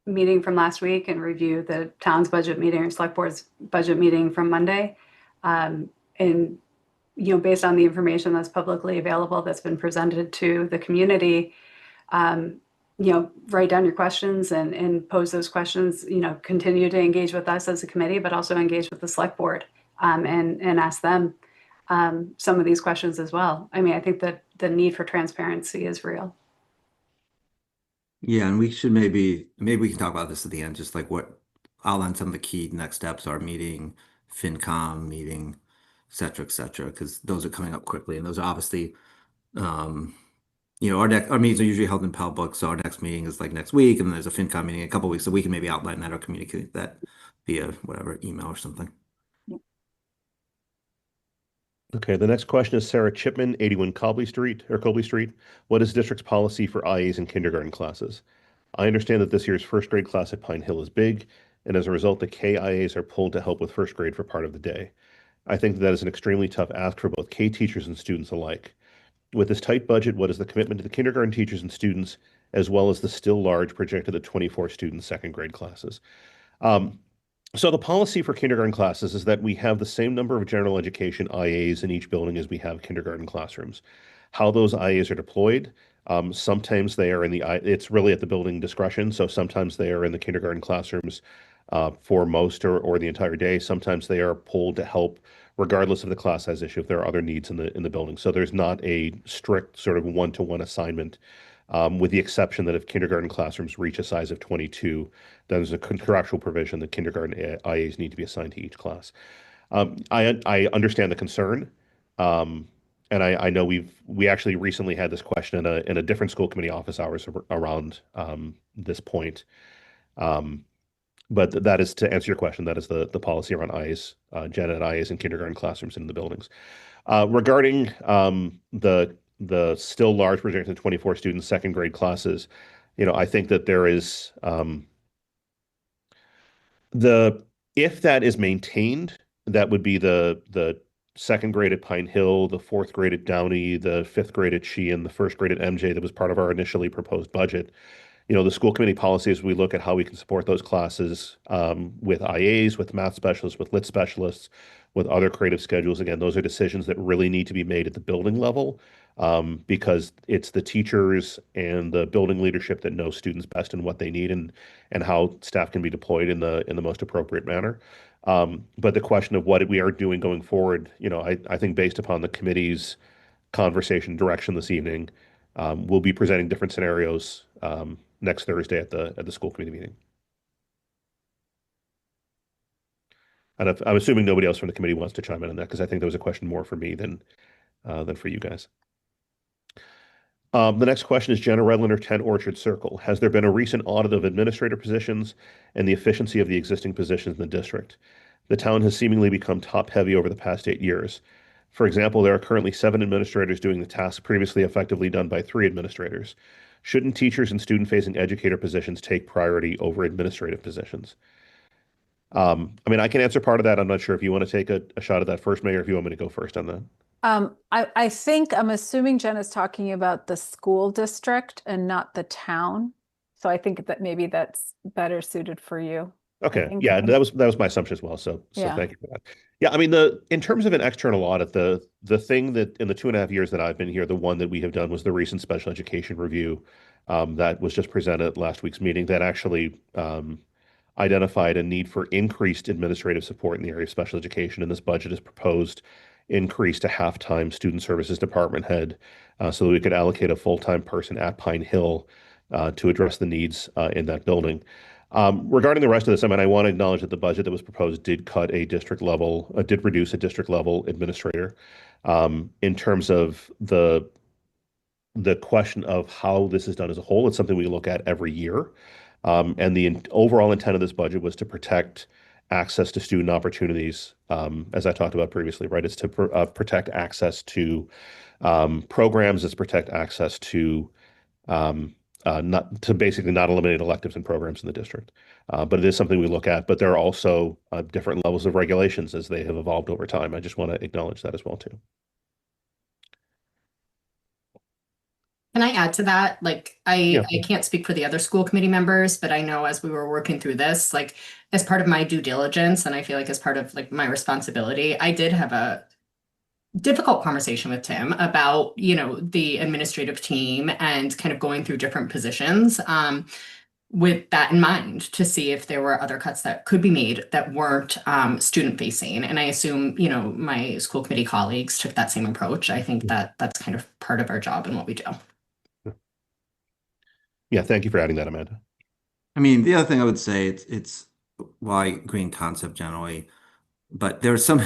meeting from last week and review the town's budget meeting or select board's budget meeting from Monday. And, based on the information that's publicly available, that's been presented to the community, write down your questions and pose those questions, continue to engage with us as a committee, but also engage with the select board, and ask them some of these questions as well. I mean, I think that the need for transparency is real. Yeah, and we should maybe we can talk about this at the end, just like what outline some of the key next steps are: meeting, FinCom meeting, et cetera, because those are coming up quickly, and those are obviously, our meetings are usually held in public, so our next meeting is like next week, and then there's a FinCom meeting in a couple of weeks, so we can maybe outline that or communicate that via whatever email or something. Okay, the next question is Sarah Chipman, 81 Cobley Street. What is district's policy for IAs in kindergarten classes? I understand that this year's first grade class at Pine Hill is big, and as a result, the KIAs are pulled to help with first grade for part of the day. I think that is an extremely tough ask for both K teachers and students alike. With this tight budget, what is the commitment to the kindergarten teachers and students, as well as the still large projected at 24 student second grade classes? So the policy for kindergarten classes is that we have the same number of general education IAs in each building as we have kindergarten classrooms. How those IAs are deployed, sometimes they are it's really at the building discretion. So sometimes they are in the kindergarten classrooms for most or the entire day. Sometimes they are pulled to help regardless of the class size issue if there are other needs in the building. So there's not a strict sort of one-to-one assignment. With the exception that if kindergarten classrooms reach a size of 22, then there's a contractual provision that kindergarten IAs need to be assigned to each class. I understand the concern, and I know we actually recently had this question in a different school committee office hours around this point. But that is, to answer your question, that is the policy around IAs, gen ed IAs in kindergarten classrooms in the buildings. Regarding the still large projected 24 student second grade classes, I think that there is If that is maintained, that would be the second grade at Pine Hill, the fourth grade at Downey, the fifth grade at Sheehan, the first grade at MJ that was part of our initially proposed budget. The school committee policies, we look at how we can support those classes with IAs, with math specialists, with lit specialists, with other creative schedules. Again, those are decisions that really need to be made at the building level because it's the teachers and the building leadership that know students best and what they need and how staff can be deployed in the most appropriate manner. But the question of what we are doing going forward, I think based upon the committee's conversation direction this evening, we'll be presenting different scenarios next Thursday at the school committee meeting. And I'm assuming nobody else from the committee wants to chime in on that because I think there was a question more for me than for you guys. The next question is Jenna Redlander, 10 Orchard Circle. Has there been a recent audit of administrator positions and the efficiency of the existing positions in the district? The town has seemingly become top-heavy over the past 8 years. For example, there are currently 7 administrators doing the task previously effectively done by 3 administrators. Shouldn't teachers and student-facing educator positions take priority over administrative positions? I mean, I can answer part of that. I'm not sure if you want to take a shot at that first, Mayor, if you want me to go first on that. I think I'm assuming Jen is talking about the school district and not the town. So I think that maybe that's better suited for you. Okay. think- Yeah, that was my assumption as well. So Yeah. thank you for that. Yeah, I mean, in terms of an external audit, the thing that in the 2.5 years that I've been here, the one that we have done was the recent special education review that was just presented at last week's meeting that actually identified a need for increased administrative support in the area of special education. And this budget is proposed increase to half-time student services department head so that we could allocate a full-time person at Pine Hill to address the needs in that building. Regarding the rest of this, I mean, I want to acknowledge that the budget that was proposed did reduce a district level administrator. In terms of the question of how this is done as a whole, it's something we look at every year. And the overall intent of this budget was to protect access to student opportunities, as I talked about previously, right? It's to protect access to programs, it's protect access to basically not eliminate electives and programs in the district. But it is something we look at, but there are also different levels of regulations as they have evolved over time. I just want to acknowledge that as well too. Can I add to that? Like, Yeah. I can't speak for the other school committee members, but I know as we were working through this, like as part of my due diligence, and I feel like as part of like my responsibility, I did have a difficult conversation with Tim about, the administrative team and kind of going through different positions with that in mind to see if there were other cuts that could be made that weren't student facing. And I assume, my school committee colleagues took that same approach. I think that that's kind of part of our job and what we do. Yeah, thank you for adding that, Amanda. I mean, the other thing I would say, it's why green concept generally, but there are some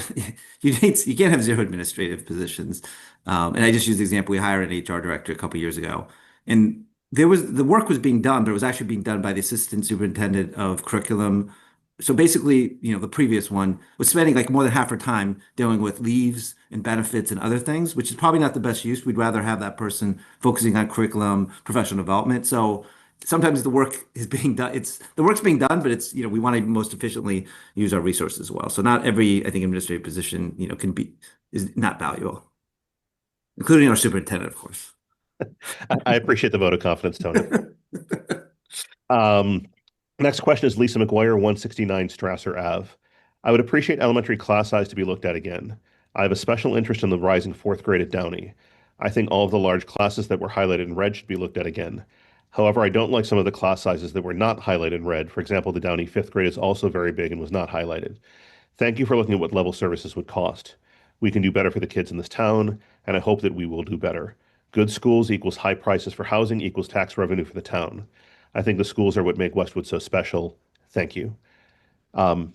you can't have 0 administrative positions. And I just used the example, we hired an HR director a couple of years ago, and the work was being done, but it was actually being done by the assistant superintendent of curriculum. So basically, the previous one was spending like more than half her time dealing with leaves and benefits and other things, which is probably not the best use. We'd rather have that person focusing on curriculum, professional development. So sometimes the work is being done. The work's being done, but it's, we want to most efficiently use our resources as well. So not every, I think, administrative position, is not valuable, including our superintendent, of course. I appreciate the vote of confidence, Tony. Next question is Lisa McGuire, 169 Strasser Ave. I would appreciate elementary class size to be looked at again. I have a special interest in the rising 4th grade at Downey. I think all of the large classes that were highlighted in red should be looked at again. However, I don't like some of the class sizes that were not highlighted in red. For example, the Downey 5th grade is also very big and was not highlighted. Thank you for looking at what level services would cost. We can do better for the kids in this town, and I hope that we will do better. Good schools equals high prices for housing equals tax revenue for the town. I think the schools are what make Westwood so special. Thank you. I'll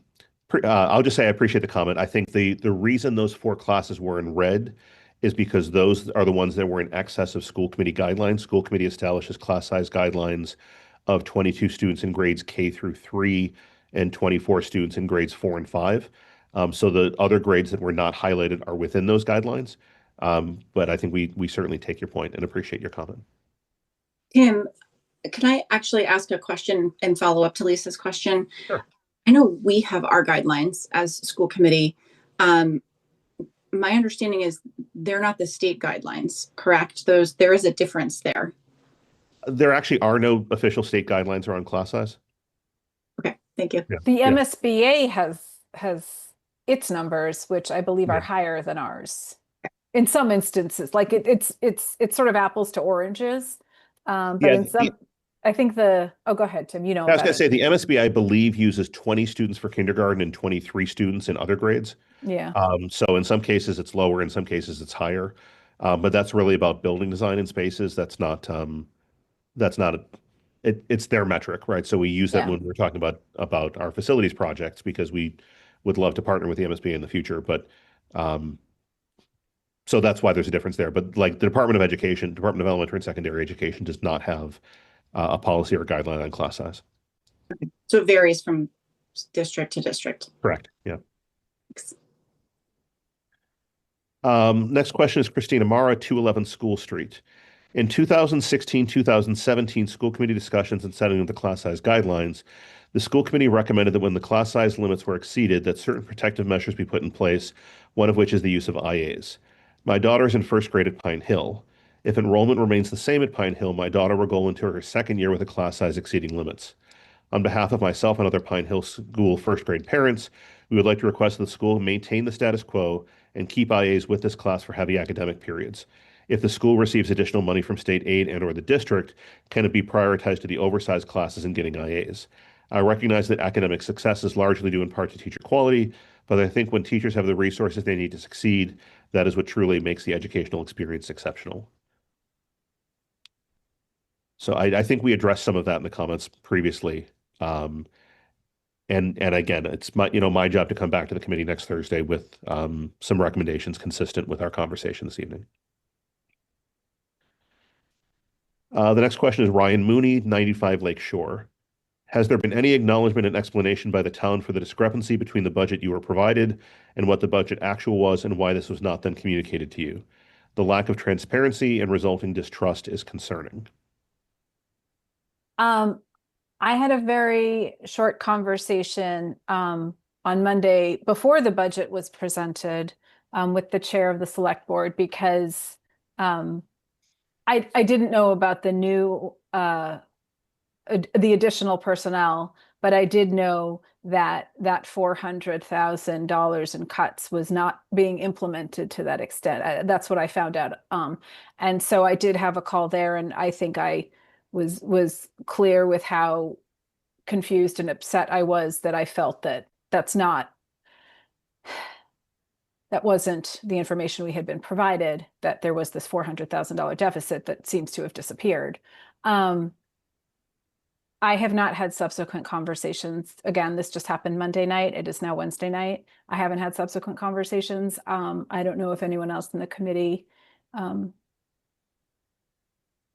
just say I appreciate the comment. I think the reason those 4 classes were in red is because those are the ones that were in excess of school committee guidelines. School committee establishes class size guidelines of 22 students in grades K through 3 and 24 students in grades 4 and 5. So the other grades that were not highlighted are within those guidelines. But I think we certainly take your point and appreciate your comment. Tim, can I actually ask a question and follow up to Lisa's question? Sure. I know we have our guidelines as school committee. My understanding is they're not the state guidelines, correct? There is a difference there. There actually are no official state guidelines around class size. Okay, thank you. Yeah. The Yeah. MSBA has its numbers, which I believe Yeah. are higher than ours. In some instances, like it's sort of apples to oranges. But Yeah, in some, I think oh, go ahead, Tim, you know I was going better. to say the MSB, I believe, uses 20 students for kindergarten and 23 students in other grades. Yeah, So in some cases it's lower, in some cases it's higher. But that's really about building design and spaces. That's not it's their metric, right? So we use that Yeah. when we're talking about our facilities projects because we would love to partner with the MSB in the future. But so that's why there's a difference there. But like the Department of Education, Department of Elementary and Secondary Education does not have a policy or guideline on class size. So it varies from district to district. Correct. Yeah. Thanks. Next question is Christina Mara, 211 School Street. In 2016-2017 school committee discussions and setting of the class size guidelines, the school committee recommended that when the class size limits were exceeded, that certain protective measures be put in place, one of which is the use of IAs. My daughter is in first grade at Pine Hill. If enrollment remains the same at Pine Hill, my daughter will go into her second year with a class size exceeding limits. On behalf of myself and other Pine Hill School first grade parents, we would like to request that the school maintain the status quo and keep IAs with this class for heavy academic periods. If the school receives additional money from state aid and/or the district, can it be prioritized to the oversized classes and getting IAs? I recognize that academic success is largely due in part to teacher quality, but I think when teachers have the resources they need to succeed, that is what truly makes the educational experience exceptional. So I think we addressed some of that in the comments previously. And again, it's my job to come back to the committee next Thursday with some recommendations consistent with our conversation this evening. The next question is Ryan Mooney, 95 Lake Shore. Has there been any acknowledgement and explanation by the town for the discrepancy between the budget you were provided and what the budget actual was and why this was not then communicated to you? The lack of transparency and resulting distrust is concerning. I had a very short conversation on Monday before the budget was presented with the chair of the select board because I didn't know about the new the additional personnel, but I did know that $400,000 in cuts was not being implemented to that extent. That's what I found out. And so I did have a call there, and I think I was clear with how confused and upset I was that I felt that that wasn't the information we had been provided, that there was this $400,000 deficit that seems to have disappeared. I have not had subsequent conversations. Again, this just happened Monday night. It is now Wednesday night. I haven't had subsequent conversations. I don't know if anyone else in the committee,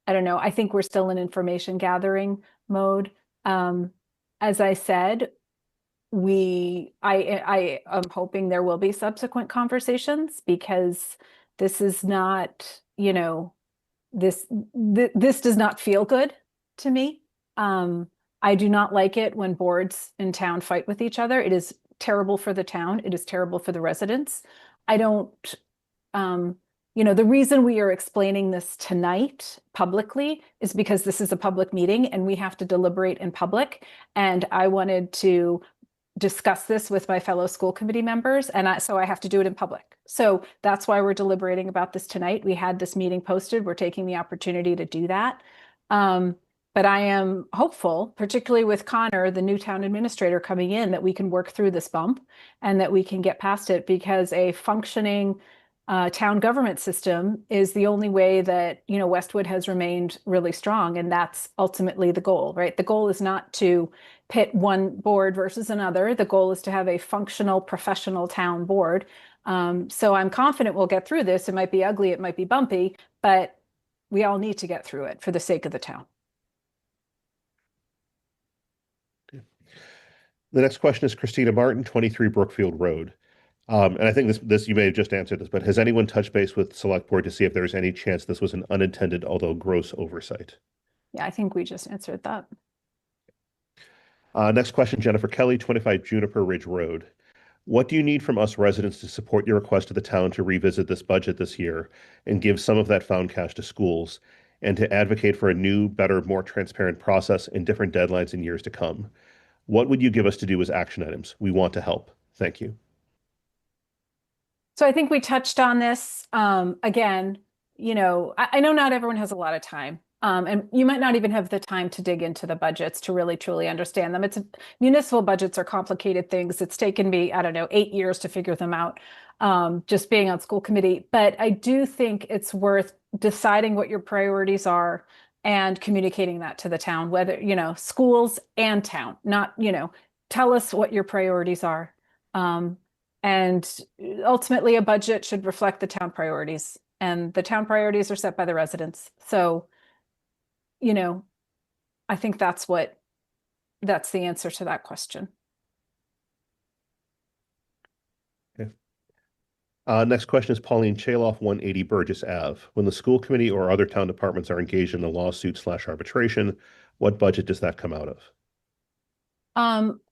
I don't know. I think we're still in information gathering mode. As I said, I am hoping there will be subsequent conversations because this is not, this does not feel good to me. I do not like it when boards in town fight with each other. It is terrible for the town. It is terrible for the residents. I don't, the reason we are explaining this tonight publicly is because this is a public meeting and we have to deliberate in public. And I wanted to discuss this with my fellow school committee members, and so I have to do it in public. So that's why we're deliberating about this tonight. We had this meeting posted. We're taking the opportunity to do that. But I am hopeful, particularly with Connor, the new town administrator, coming in, that we can work through this bump and that we can get past it, because a functioning town government system is the only way that, Westwood has remained really strong. And that's ultimately the goal, right? The goal is not to pit one board versus another. The goal is to have a functional, professional town board. So I'm confident we'll get through this. It might be ugly, it might be bumpy, but we all need to get through it for the sake of the town. The next question is Christina Martin, 23 Brookfield Road. And I think this you may have just answered this, but has anyone touched base with select board to see if there's any chance this was an unintended, although gross oversight? Yeah, I think we just answered that. Next question, Jennifer Kelly, 25 Juniper Ridge Road. What do you need from us residents to support your request to the town to revisit this budget this year and give some of that found cash to schools, and to advocate for a new, better, more transparent process and different deadlines in years to come? What would you give us to do as action items? We want to help. Thank you. So I think we touched on this. Again, I know not everyone has a lot of time. And you might not even have the time to dig into the budgets to really truly understand them. Municipal budgets are complicated things. It's taken me, I don't know, 8 years to figure them out, just being on school committee. But I do think it's worth deciding what your priorities are and communicating that to the town, whether, schools and town, not, tell us what your priorities are. And ultimately, a budget should reflect the town priorities, and the town priorities are set by the residents. So, I think that's the answer to that question. Okay. Next question is Pauline Chaloff, 180 Burgess Ave. When the school committee or other town departments are engaged in a lawsuit/arbitration, what budget does that come out of?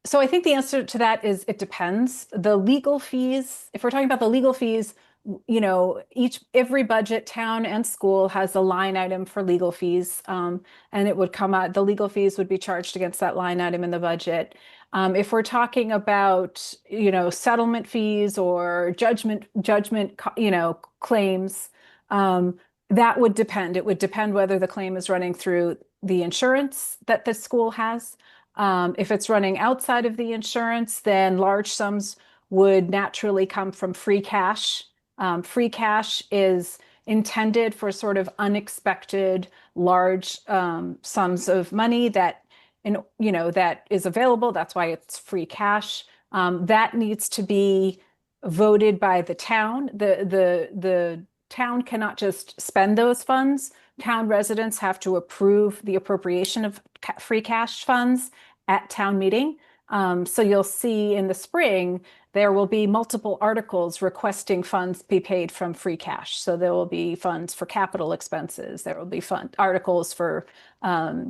So I think the answer to that is it depends. The legal fees, if we're talking about the legal fees, every budget, town and school, has a line item for legal fees. And it would come out, the legal fees would be charged against that line item in the budget. If we're talking about, settlement fees or judgment, claims, that would depend. It would depend whether the claim is running through the insurance that the school has. If it's running outside of the insurance, then large sums would naturally come from free cash. Free cash is intended for sort of unexpected large sums of money that is available. That's why it's free cash. That needs to be voted by the town. The town cannot just spend those funds. Town residents have to approve the appropriation of free cash funds at town meeting. So you'll see in the spring, there will be multiple articles requesting funds be paid from free cash. So there will be funds for capital expenses. There will be articles for, I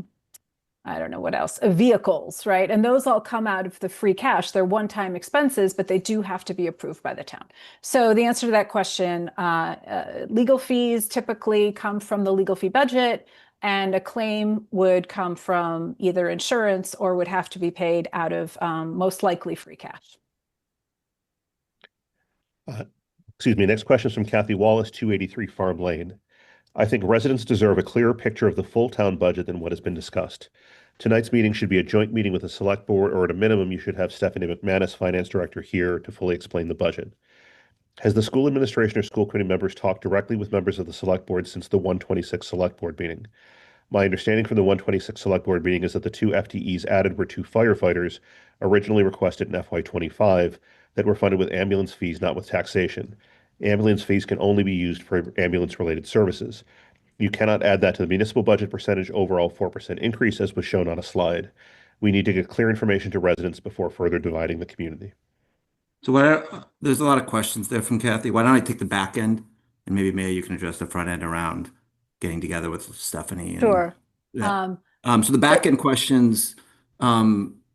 don't know what else, vehicles, right? And those all come out of the free cash. They're one-time expenses, but they do have to be approved by the town. So the answer to that question, legal fees typically come from the legal fee budget, and a claim would come from either insurance or would have to be paid out of most likely free cash. Excuse me. Next question is from Kathy Wallace, 283 Farm Lane. I think residents deserve a clearer picture of the full town budget than what has been discussed. Tonight's meeting should be a joint meeting with the select board, or at a minimum, you should have Stephanie McManus, finance director, here to fully explain the budget. Has the school administration or school committee members talked directly with members of the select board since the 126 select board meeting? My understanding from the 126 select board meeting is that the 2 FTEs added were 2 firefighters originally requested in FY25 that were funded with ambulance fees, not with taxation. Ambulance fees can only be used for ambulance-related services. You cannot add that to the municipal budget percentage overall 4% increase as was shown on a slide. We need to get clear information to residents before further dividing the community. So there's a lot of questions there from Kathy. Why don't I take the back end, and maybe Maya, you can address the front end around getting together with Stephanie. Sure. Yeah. So the back end questions, the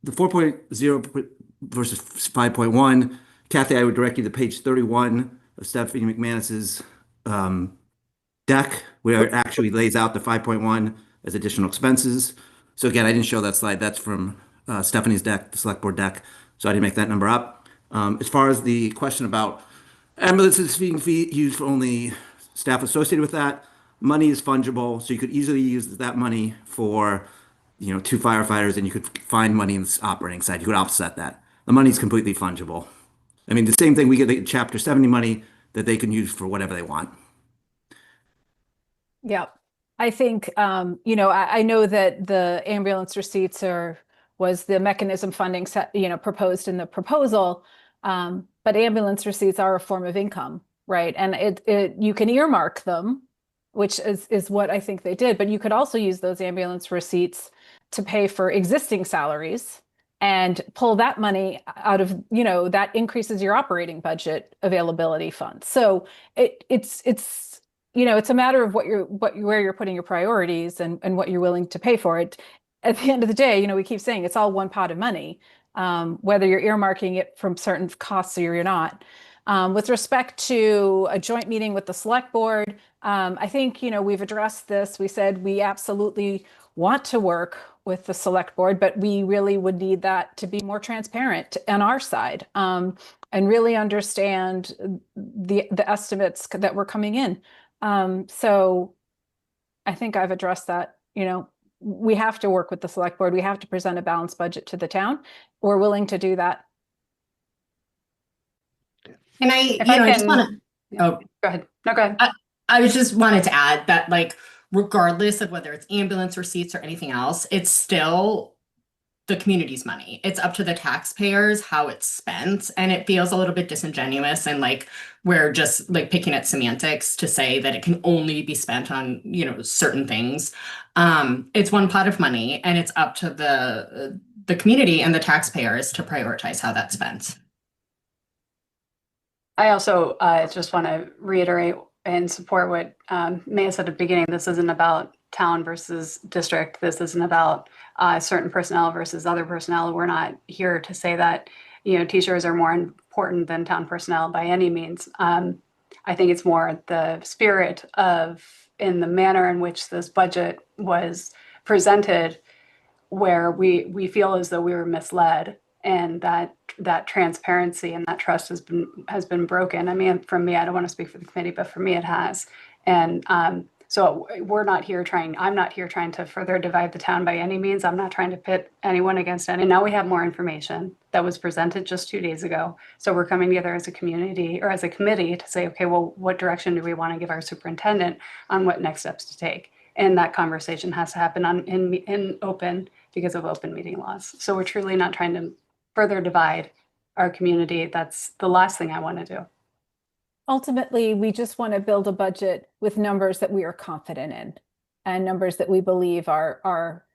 4.0 versus 5.1, Kathy, I would direct you to page 31 of Stephanie McManus's deck, where it actually lays out the 5.1 as additional expenses. So again, I didn't show that slide. That's from Stephanie's deck, the select board deck. So I didn't make that number up. As far as the question about ambulances being used for only staff associated with that, money is fungible. So you could easily use that money for, 2 firefighters, and you could find money in the operating side. You could offset that. The money is completely fungible. I mean, the same thing, we get the Chapter 70 money that they can use for whatever they want. Yeah, I think, I know that the ambulance receipts was the mechanism funding set, proposed in the proposal. But ambulance receipts are a form of income, right? And you can earmark them, which is what I think they did, but you could also use those ambulance receipts to pay for existing salaries and pull that money out of, that increases your operating budget availability fund. So it's a matter of where you're putting your priorities and what you're willing to pay for it. at the end of the day, we keep saying it's all one pot of money, whether you're earmarking it from certain costs or you're not. With respect to a joint meeting with the select board, I think, we've addressed this. We said we absolutely want to work with the select board, but we really would need that to be more transparent on our side, and really understand the estimates that were coming in. So I think I've addressed that. We have to work with the select board. We have to present a balanced budget to the town. We're willing to do that. And I just want to, Go ahead. No, go ahead. I was just wanted to add that, like, regardless of whether it's ambulance receipts or anything else, it's still the community's money. It's up to the taxpayers how it's spent. And it feels a little bit disingenuous, and like we're just like picking at semantics to say that it can only be spent on, certain things. It's one pot of money, and it's up to the community and the taxpayers to prioritize how that's spent. I also just want to reiterate and support what Maya said at the beginning. This isn't about town versus district. This isn't about certain personnel versus other personnel. We're not here to say that, teachers are more important than town personnel by any means. I think it's more the spirit in the manner in which this budget was presented, where we feel as though we were misled, and that transparency and that trust has been broken. I mean, for me, I don't want to speak for the committee, but for me, it has. And so I'm not here trying to further divide the town by any means. I'm not trying to pit anyone against any. Now we have more information that was presented just 2 days ago. So we're coming together as a community or as a committee to say, okay, well, what direction do we want to give our superintendent on what next steps to take? And that conversation has to happen in open because of open meeting laws. So we're truly not trying to further divide our community. That's the last thing I want to do. Ultimately, we just want to build a budget with numbers that we are confident in, and numbers that we believe are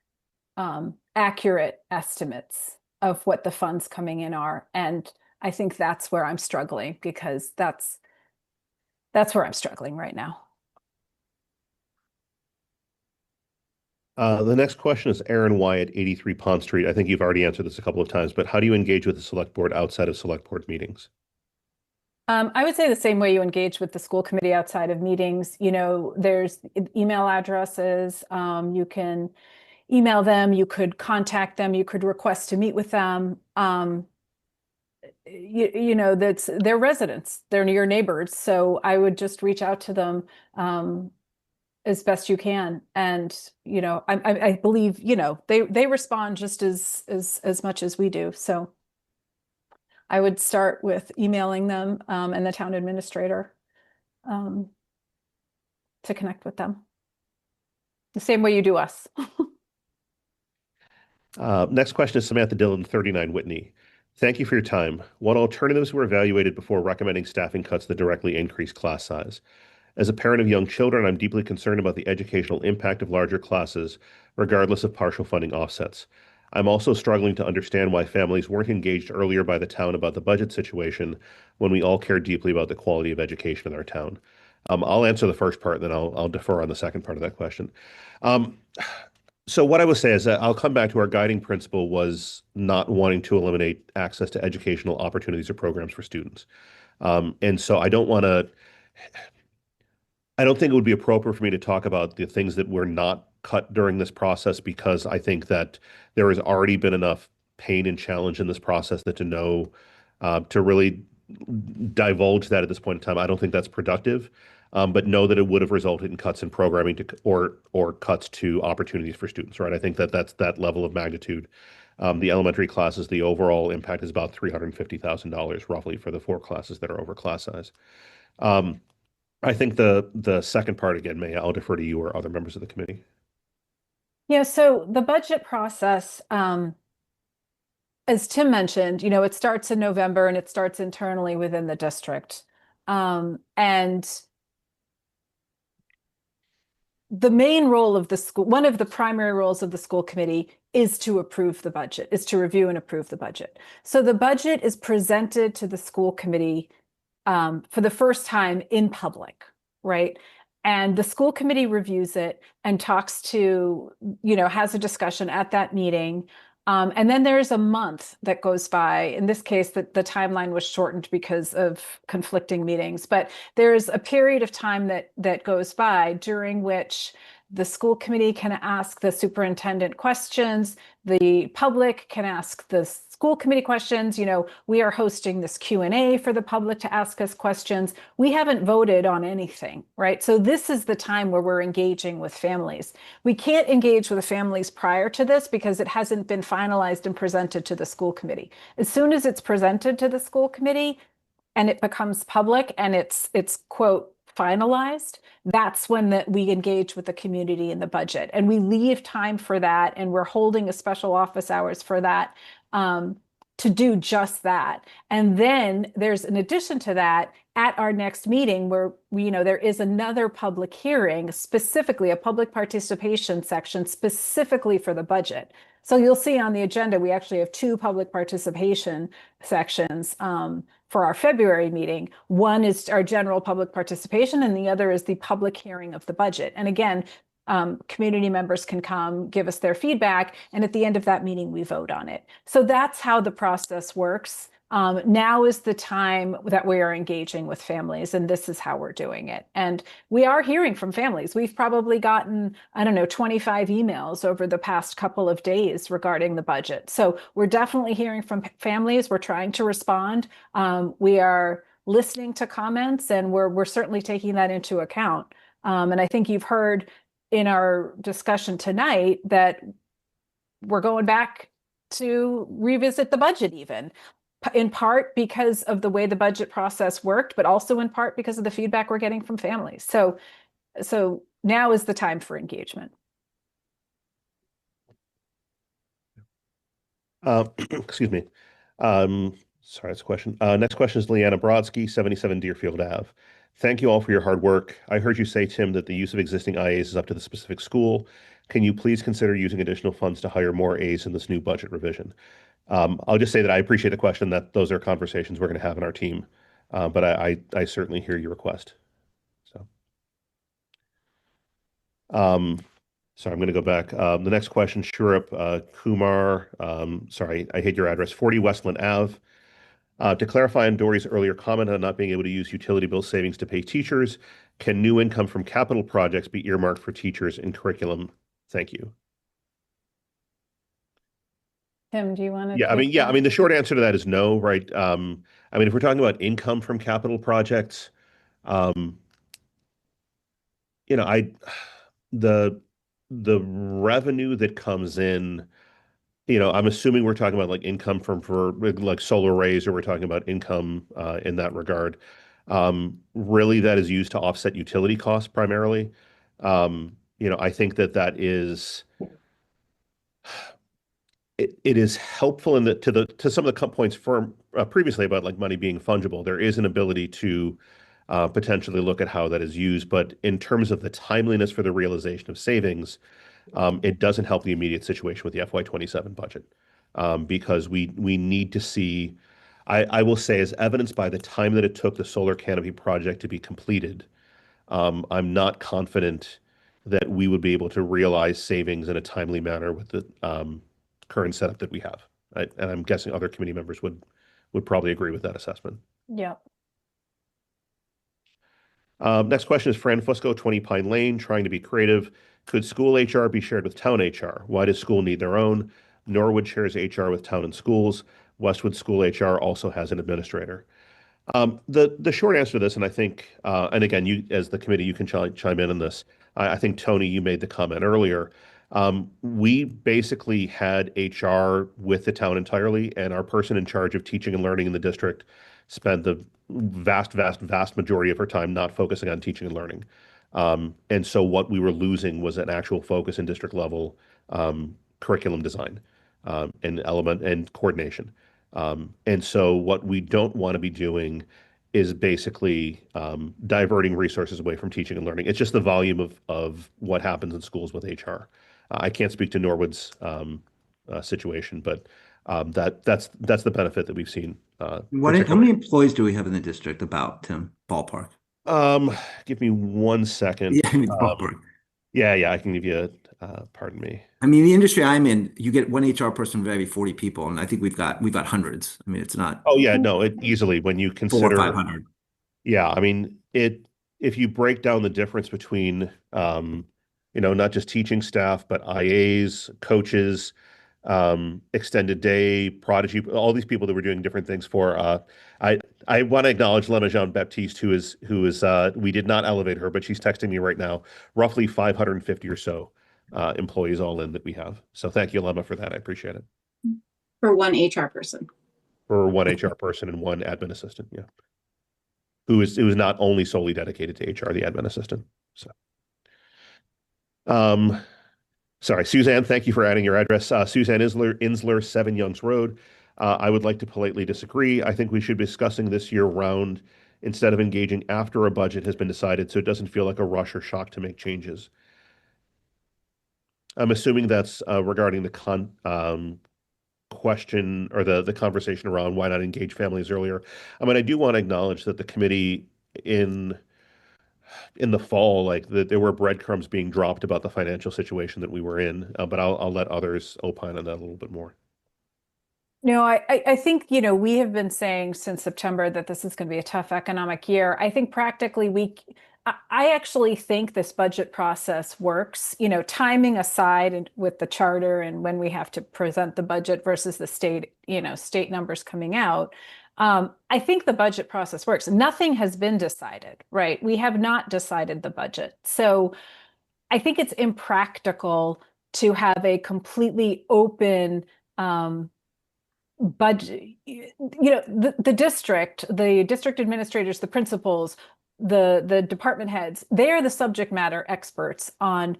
accurate estimates of what the funds coming in are. And I think that's where I'm struggling, because that's where I'm struggling right now. The next question is Aaron Wyatt, 83 Pond Street. I think you've already answered this a couple of times, but how do you engage with the select board outside of select board meetings? I would say the same way you engage with the school committee outside of meetings. There's email addresses. You can email them. You could contact them. You could request to meet with them. That's they're residents. They're your neighbors. So I would just reach out to them as best you can. And I believe they respond just as much as we do. So I would start with emailing them and the town administrator to connect with them. The same way you do us. Next question is Samantha Dillon, 39 Whitney. Thank you for your time. What alternatives were evaluated before recommending staffing cuts that directly increase class size? As a parent of young children, I'm deeply concerned about the educational impact of larger classes, regardless of partial funding offsets. I'm also struggling to understand why families weren't engaged earlier by the town about the budget situation when we all care deeply about the quality of education in our town. I'll answer the first part, and then I'll defer on the second part of that question. So what I would say is that I'll come back to our guiding principle was not wanting to eliminate access to educational opportunities or programs for students. And so I don't think it would be appropriate for me to talk about the things that were not cut during this process, because I think that there has already been enough pain and challenge in this process that to really divulge that at this point in time, I don't think that's productive. But know that it would have resulted in cuts in programming or cuts to opportunities for students, right? I think that's that level of magnitude. The elementary classes, the overall impact is about $350,000 roughly for the 4 classes that are over class size. I think the second part, again, Maya, I'll defer to you or other members of the committee. Yeah, so the budget process, as Tim mentioned, it starts in November and it starts internally within the district. And the main role of the school, one of the primary roles of the school committee is to approve the budget, is to review and approve the budget. So the budget is presented to the school committee for the first time in public, right? And the school committee reviews it and talks to, has a discussion at that meeting. And then there's a month that goes by. In this case, the timeline was shortened because of conflicting meetings, but there's a period of time that goes by during which the school committee can ask the superintendent questions, the public can ask the school committee questions. We are hosting this Q&A for the public to ask us questions. We haven't voted on anything, right? So this is the time where we're engaging with families. We can't engage with the families prior to this because it hasn't been finalized and presented to the school committee. As soon as it's presented to the school committee and it becomes public and it's quote, finalized, that's when we engage with the community in the budget. And we leave time for that. And we're holding a special office hours for that, to do just that. And then there's, in addition to that, at our next meeting where there is another public hearing, specifically a public participation section specifically for the budget. So you'll see on the agenda, we actually have 2 public participation sections for our February meeting. One is our general public participation, and the other is the public hearing of the budget. And again, community members can come give us their feedback, and at the end of that meeting, we vote on it. So that's how the process works. Now is the time that we are engaging with families, and this is how we're doing it. And we are hearing from families. We've probably gotten, 25 emails over the past couple of days regarding the budget. So we're definitely hearing from families. We're trying to respond. We are listening to comments, and we're certainly taking that into account. And I think you've heard in our discussion tonight that we're going back to revisit the budget even. In part because of the way the budget process worked, but also in part because of the feedback we're getting from families. So now is the time for engagement. Excuse me. Sorry, that's a question. Next question is Leanna Brodsky, 77 Deerfield Ave. Thank you all for your hard work. I heard you say, Tim, that the use of existing IAs is up to the specific school. Can you please consider using additional funds to hire more A's in this new budget revision? I'll just say that I appreciate the question, that those are conversations we're going to have in our team, but I certainly hear your request. So, sorry, I'm going to go back. The next question, Shurup Kumar, sorry, I hate your address, 40 Westland Ave. To clarify on Dory's earlier comment on not being able to use utility bill savings to pay teachers, can new income from capital projects be earmarked for teachers in curriculum? Thank you. Tim, do you want to? Yeah, I mean, the short answer to that is no, right? I mean, if we're talking about income from capital projects, the revenue that comes in, I'm assuming we're talking about like income for like solar arrays, or we're talking about income in that regard. Really, that is used to offset utility costs primarily. I think that is. It is helpful to some of the points previously about like money being fungible. There is an ability to potentially look at how that is used, but in terms of the timeliness for the realization of savings, it doesn't help the immediate situation with the FY27 budget, because we need to see. I will say, as evidenced by the time that it took the solar canopy project to be completed, I'm not confident that we would be able to realize savings in a timely manner with the current setup that we have. And I'm guessing other committee members would probably agree with that assessment. Yeah. Next question is Fran Fusco, 20 Pine Lane, trying to be creative. Could school HR be shared with town HR? Why does school need their own? Norwood shares HR with town and schools. Westwood School HR also has an administrator. The short answer to this, and I think, and again, you as the committee, you can chime in on this. I think, Tony, you made the comment earlier. We basically had HR with the town entirely, and our person in charge of teaching and learning in the district spent the vast majority of her time not focusing on teaching and learning. And so what we were losing was an actual focus in district level curriculum design and element and coordination. And so what we don't want to be doing is basically diverting resources away from teaching and learning. It's just the volume of what happens in schools with HR. I can't speak to Norwood's situation, but that's the benefit that we've seen. How many employees do we have in the district, about, Tim? Ballpark? Give me 1 second. Yeah, I mean, ballpark. Yeah, I can give you pardon me. I mean, the industry I'm in, you get one HR person for every 40 people, and I think we've got hundreds. I mean, it's not Oh yeah, no, it easily when you 400 or consider, 500. yeah, I mean, if you break down the difference between not just teaching staff, but IAs, coaches, extended day, Prodigy, all these people that we're doing different things for. I want to acknowledge Lemma Jean Baptiste, who is we did not elevate her, but she's texting me right now, roughly 550 or so employees all in that we have. So thank you, Lemma, for that. I appreciate it. For one HR person. For one HR person and one admin assistant, yeah. It was not only solely dedicated to HR, the admin assistant. So sorry, Suzanne, thank you for adding your address. Suzanne Insler, 7 Youngs Road. I would like to politely disagree. I think we should be discussing this year round instead of engaging after a budget has been decided, so it doesn't feel like a rush or shock to make changes. I'm assuming that's regarding the question or the conversation around why not engage families earlier. I mean, I do want to acknowledge that the committee in the fall, like there were breadcrumbs being dropped about the financial situation that we were in, but I'll let others opine on that a little bit more. No, I think, we have been saying since September that this is going to be a tough economic year. I think practically I actually think this budget process works, timing aside and with the charter and when we have to present the budget versus the state numbers coming out. I think the budget process works. Nothing has been decided, right? We have not decided the budget. So I think it's impractical to have a completely open budget. The district administrators, the principals, the department heads, they are the subject matter experts on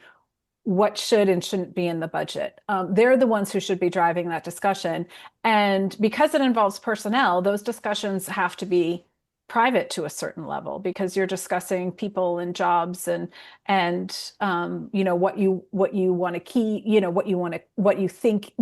what should and shouldn't be in the budget. They're the ones who should be driving that discussion. And because it involves personnel, those discussions have to be private to a certain level because you're discussing people and jobs and what you want to keep, what you think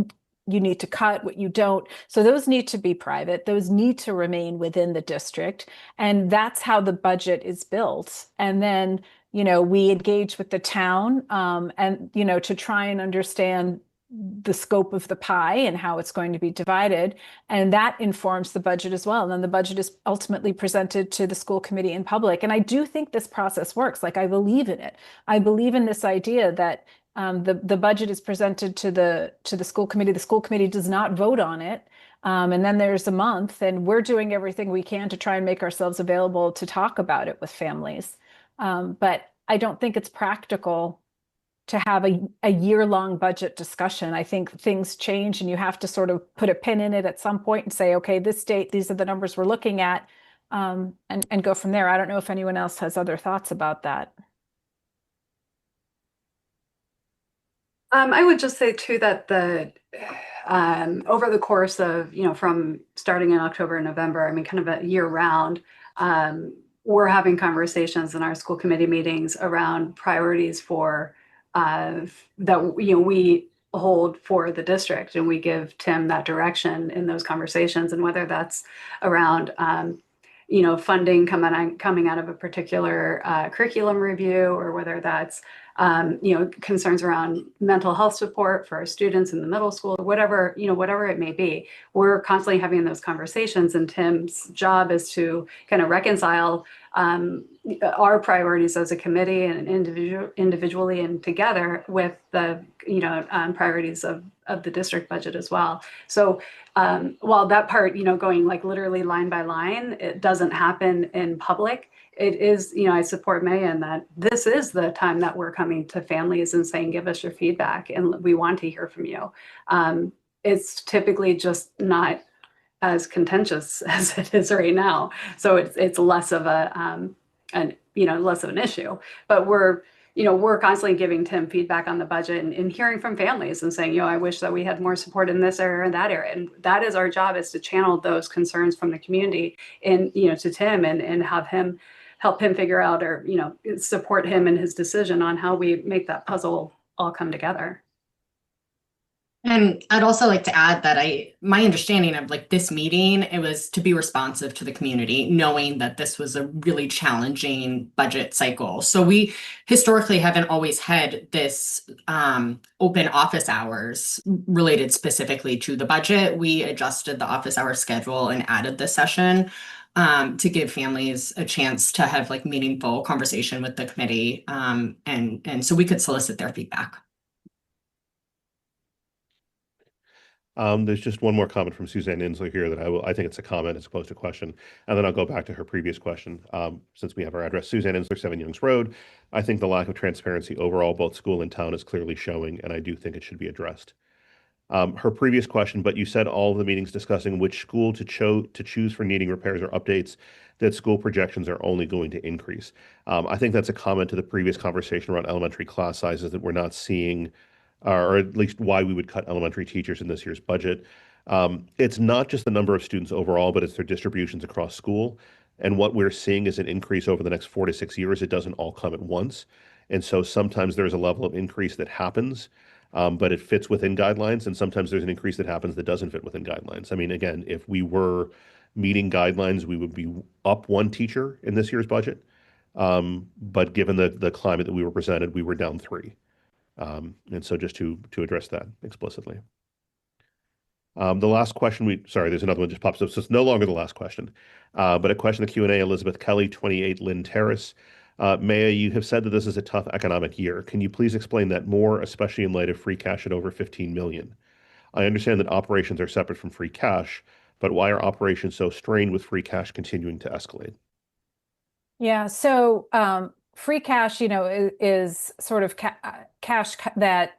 you need to cut, what you don't. So those need to be private. Those need to remain within the district. And that's how the budget is built. And then, we engage with the town and, to try and understand the scope of the pie and how it's going to be divided. And that informs the budget as well. And then the budget is ultimately presented to the school committee in public. And I do think this process works. Like, I believe in it. I believe in this idea that the budget is presented to the school committee. The school committee does not vote on it. And then there's a month, and we're doing everything we can to try and make ourselves available to talk about it with families. But I don't think it's practical to have a year-long budget discussion. I think things change and you have to sort of put a pin in it at some point and say, okay, this date, these are the numbers we're looking at, and go from there. I don't know if anyone else has other thoughts about that. I would just say too that over the course of, from starting in October and November, I mean, kind of a year round, we're having conversations in our school committee meetings around priorities for that, we hold for the district, and we give Tim that direction in those conversations, and whether that's around funding coming out of a particular curriculum review, or whether that's concerns around mental health support for our students in the middle school, whatever it may be. We're constantly having those conversations, and Tim's job is to kind of reconcile our priorities as a committee and individually and together with the priorities of the district budget as well. So while that part, going like literally line by line, it doesn't happen in public. It is, I support Maya in that this is the time that we're coming to families and saying, give us your feedback, and we want to hear from you. It's typically just not as contentious as it is right now. So it's less of less of an issue, but we're constantly giving Tim feedback on the budget and hearing from families and saying, I wish that we had more support in this area and that area. And that is our job, is to channel those concerns from the community and, to Tim and have him help him figure out, or, support him in his decision on how we make that puzzle all come together. And I'd also like to add that my understanding of like this meeting, it was to be responsive to the community, knowing that this was a really challenging budget cycle. So we historically haven't always had this open office hours related specifically to the budget. We adjusted the office hour schedule and added this session to give families a chance to have like meaningful conversation with the committee, and so we could solicit their feedback. There's just one more comment from Suzanne Insler here that I think it's a comment as opposed to a question. And then I'll go back to her previous question, since we have our address. Suzanne Insler, 7 Youngs Road. I think the lack of transparency overall, both school and town, is clearly showing, and I do think it should be addressed. Her previous question, but you said all of the meetings discussing which school to choose for needing repairs or updates, that school projections are only going to increase. I think that's a comment to the previous conversation around elementary class sizes that we're not seeing, or at least why we would cut elementary teachers in this year's budget. It's not just the number of students overall, but it's their distributions across school. And what we're seeing is an increase over the next 4 to 6 years. It doesn't all come at once. And so sometimes there's a level of increase that happens, but it fits within guidelines. And sometimes there's an increase that happens that doesn't fit within guidelines. I mean, again, if we were meeting guidelines, we would be up 1 teacher in this year's budget. But given the climate that we were presented, we were down 3. And so just to address that explicitly. The last question sorry, there's another one just pops up, so it's no longer the last question. But a question in the Q&A, Elizabeth Kelly, 28 Lynn Terrace. Maya, you have said that this is a tough economic year. Can you please explain that more, especially in light of free cash at over 15 million? I understand that operations are separate from free cash, but why are operations so strained with free cash continuing to escalate? Yeah, so free cash, is sort of cash that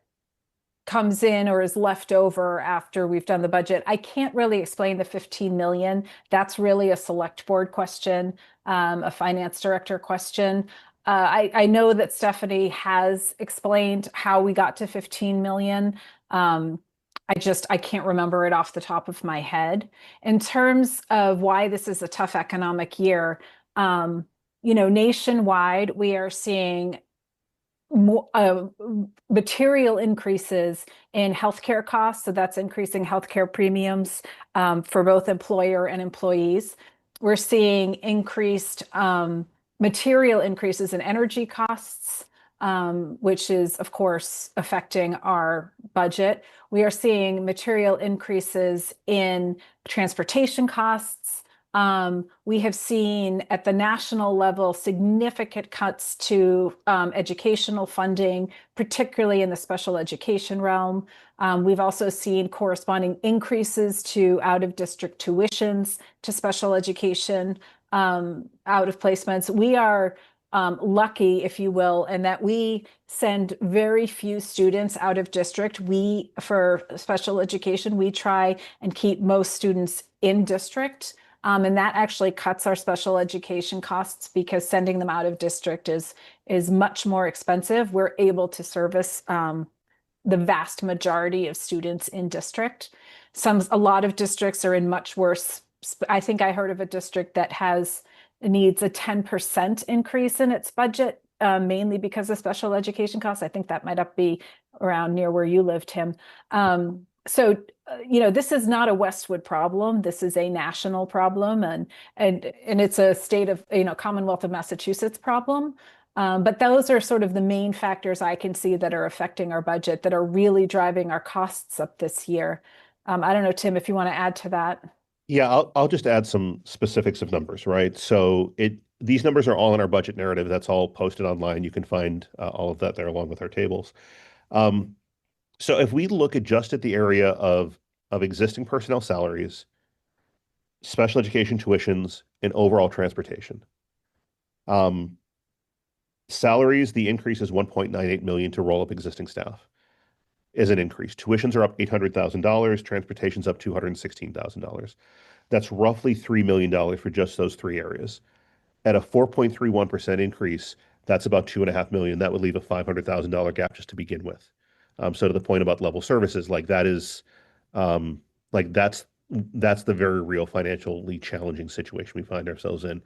comes in or is left over after we've done the budget. I can't really explain the 15 million. That's really a select board question, a finance director question. I know that Stephanie has explained how we got to 15 million. I can't remember it off the top of my head. In terms of why this is a tough economic year, nationwide, we are seeing material increases in healthcare costs. So that's increasing healthcare premiums for both employer and employees. We're seeing increased material increases in energy costs, which is, of course, affecting our budget. We are seeing material increases in transportation costs. We have seen at the national level significant cuts to educational funding, particularly in the special education realm. We've also seen corresponding increases to out-of-district tuitions to special education, out of placements. We are lucky, if you will, in that we send very few students out of district. For special education, we try and keep most students in district. And that actually cuts our special education costs because sending them out of district is much more expensive. We're able to service the vast majority of students in district. A lot of districts are in much worse. I think I heard of a district that needs a 10% increase in its budget, mainly because of special education costs. I think that might be around near where you live, Tim. So, this is not a Westwood problem. This is a national problem, and it's a state of, Commonwealth of Massachusetts problem. But those are sort of the main factors I can see that are affecting our budget, that are really driving our costs up this year. I don't know, Tim, if you want to add to that. Yeah, I'll just add some specifics of numbers, right? So these numbers are all in our budget narrative. That's all posted online. You can find all of that there along with our tables. So if we look at just at the area of existing personnel salaries, special education tuitions, and overall transportation. Salaries, the increase is 1.98 million to roll up existing staff is an increase. Tuitions are up $800,000, transportation's up $216,000. That's roughly $3 million for just those 3 areas. At a 4.31% increase, that's about $2.5 million. That would leave a $500,000 gap just to begin with. So to the point about level services, like that is, that's the very real financially challenging situation we find ourselves in.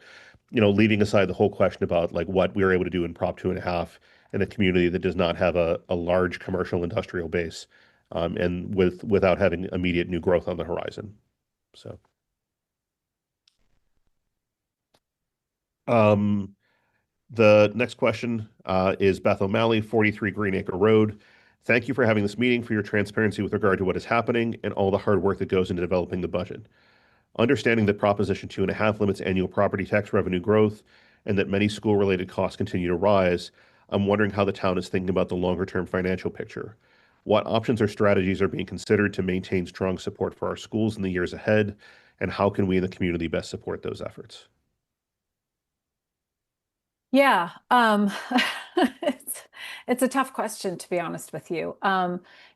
Leaving aside the whole question about like what we were able to do in Prop 2.5 in a community that does not have a large commercial industrial base, and without having immediate new growth on the horizon. So, the next question is Beth O'Malley, 43 Greenacre Road. Thank you for having this meeting, for your transparency with regard to what is happening and all the hard work that goes into developing the budget. Understanding that Proposition 2.5 limits annual property tax revenue growth and that many school-related costs continue to rise, I'm wondering how the town is thinking about the longer-term financial picture. What options or strategies are being considered to maintain strong support for our schools in the years ahead, and how can we in the community best support those efforts? Yeah, it's a tough question, to be honest with you.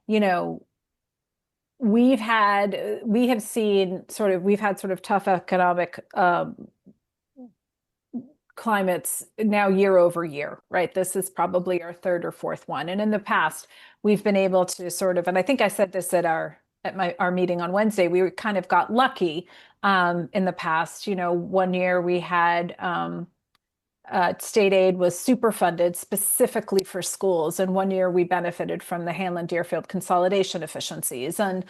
You know, we've had sort of tough economic climates now year over year, right? This is probably our third or fourth one. And in the past, we've been able to sort of, and I think I said this at our meeting on Wednesday, we kind of got lucky in the past. You know, one year we had state aid was super funded specifically for schools. And one year we benefited from the Hanlon Deerfield consolidation efficiencies. And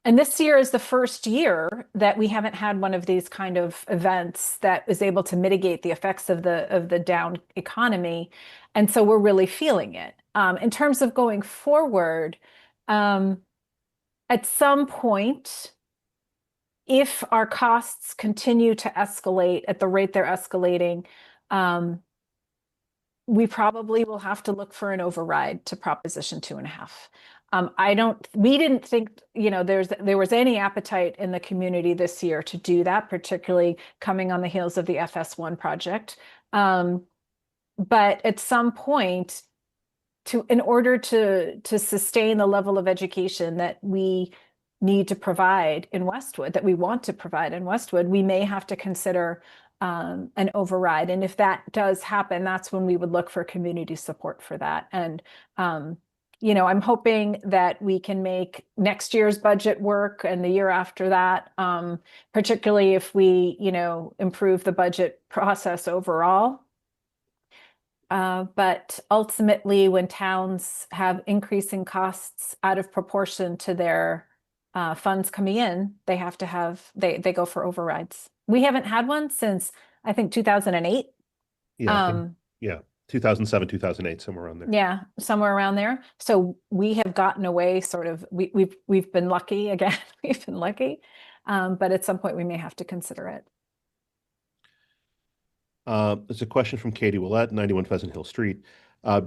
this year is the first year that we haven't had one of these kind of events that was able to mitigate the effects of the down economy. And so we're really feeling it. In terms of going forward, at some point, if our costs continue to escalate at the rate they're escalating, we probably will have to look for an override to Proposition 2.5. We didn't think, you know, there was any appetite in the community this year to do that, particularly coming on the heels of the FS1 project. But at some point, in order to sustain the level of education that we need to provide in Westwood, that we want to provide in Westwood, we may have to consider an override. And if that does happen, that's when we would look for community support for that. And, you know, I'm hoping that we can make next year's budget work and the year after that, particularly if we, you know, improve the budget process overall. But ultimately, when towns have increasing costs out of proportion to their funds coming in, they have to have, they go for overrides. We haven't had one since, I think, 2008. Yeah, yeah, 2007, 2008, somewhere around there. Yeah, somewhere around there. So we have gotten away sort of, we've been lucky again, we've been lucky. But at some point we may have to consider it. There's a question from Katie Willett, 91 Pheasant Hill Street.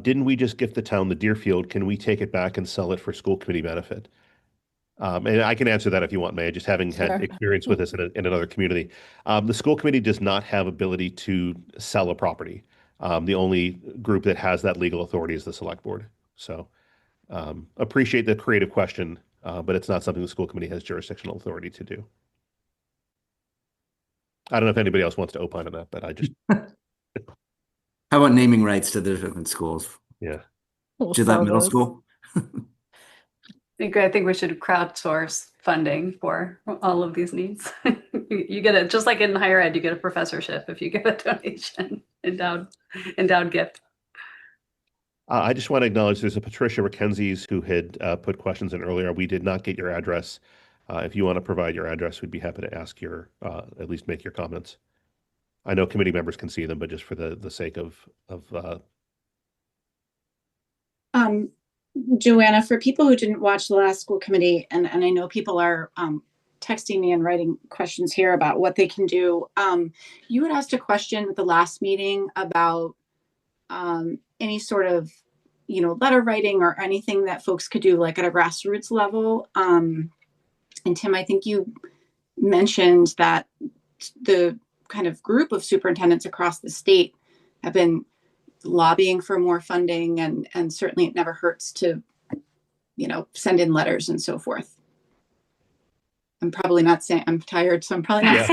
Didn't we just gift the town the Deerfield? Can we take it back and sell it for school committee benefit? And I can answer that if you want, May, just having had experience with this in another community. The school committee does not have ability to sell a property. The only group that has that legal authority is the select board. So appreciate the creative question, but it's not something the school committee has jurisdictional authority to do. I don't know if anybody else wants to opine on that, but I just... How about naming rights to the different schools? Yeah. To that middle school? I think we should crowdsource funding for all of these needs. You get it, just like in higher ed, you get a professorship if you give a donation, endowed gift. I just want to acknowledge there's a Patricia Rickenzies who had put questions in earlier. We did not get your address. If you want to provide your address, we'd be happy to ask your, at least make your comments. I know committee members can see them, but just for the sake of Joanna, for people who didn't watch the last school committee, and I know people are texting me and writing questions here about what they can do. You had asked a question at the last meeting about any sort of, you know, letter writing or anything that folks could do like at a grassroots level. And Tim, I think you mentioned that the kind of group of superintendents across the state have been lobbying for more funding, and certainly it never hurts to, you know, send in letters and so forth. I'm probably not saying, I'm tired, so I'm probably not.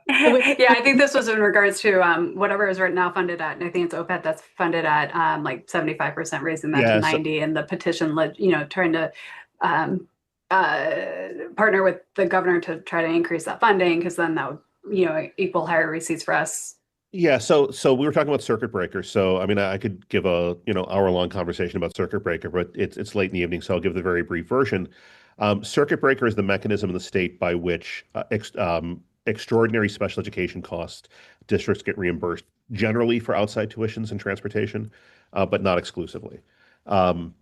Yeah, I think this was in regards to whatever is right now funded at, and I think it's OPET that's funded at like 75%, raising that to 90, and the petition, you know, trying to partner with the governor to try to increase that funding, because then that would, you know, equal higher receipts for us, Yeah, so we were talking about circuit breakers. So I mean, I could give a hour-long conversation about circuit breaker, but it's late in the evening, so I'll give the very brief version. Circuit breaker is the mechanism in the state by which extraordinary special education costs districts get reimbursed, generally for outside tuitions and transportation, but not exclusively. Um,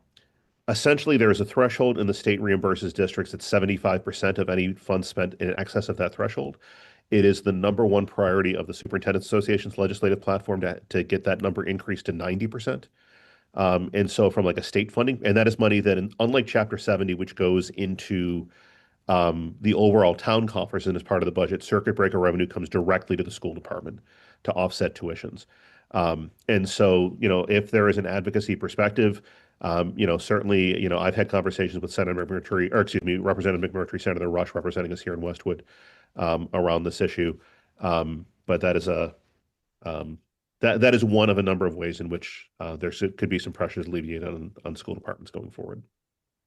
Essentially, there is a threshold, and the state reimburses districts at 75% of any funds spent in excess of that threshold. It is the number one priority of the Superintendent Association's legislative platform to get that number increased to 90%. And so from like a state funding, and that is money that, unlike Chapter 70, which goes into the overall town coffers and as part of the budget, circuit breaker revenue comes directly to the school department to offset tuitions. And so, if there is an advocacy perspective, certainly, I've had conversations with Senator McMurtry, or excuse me, Representative McMurtry, Senator Rush representing us here in Westwood, around this issue. But that is that is one of a number of ways in which could be some pressures alleviated on school departments going forward.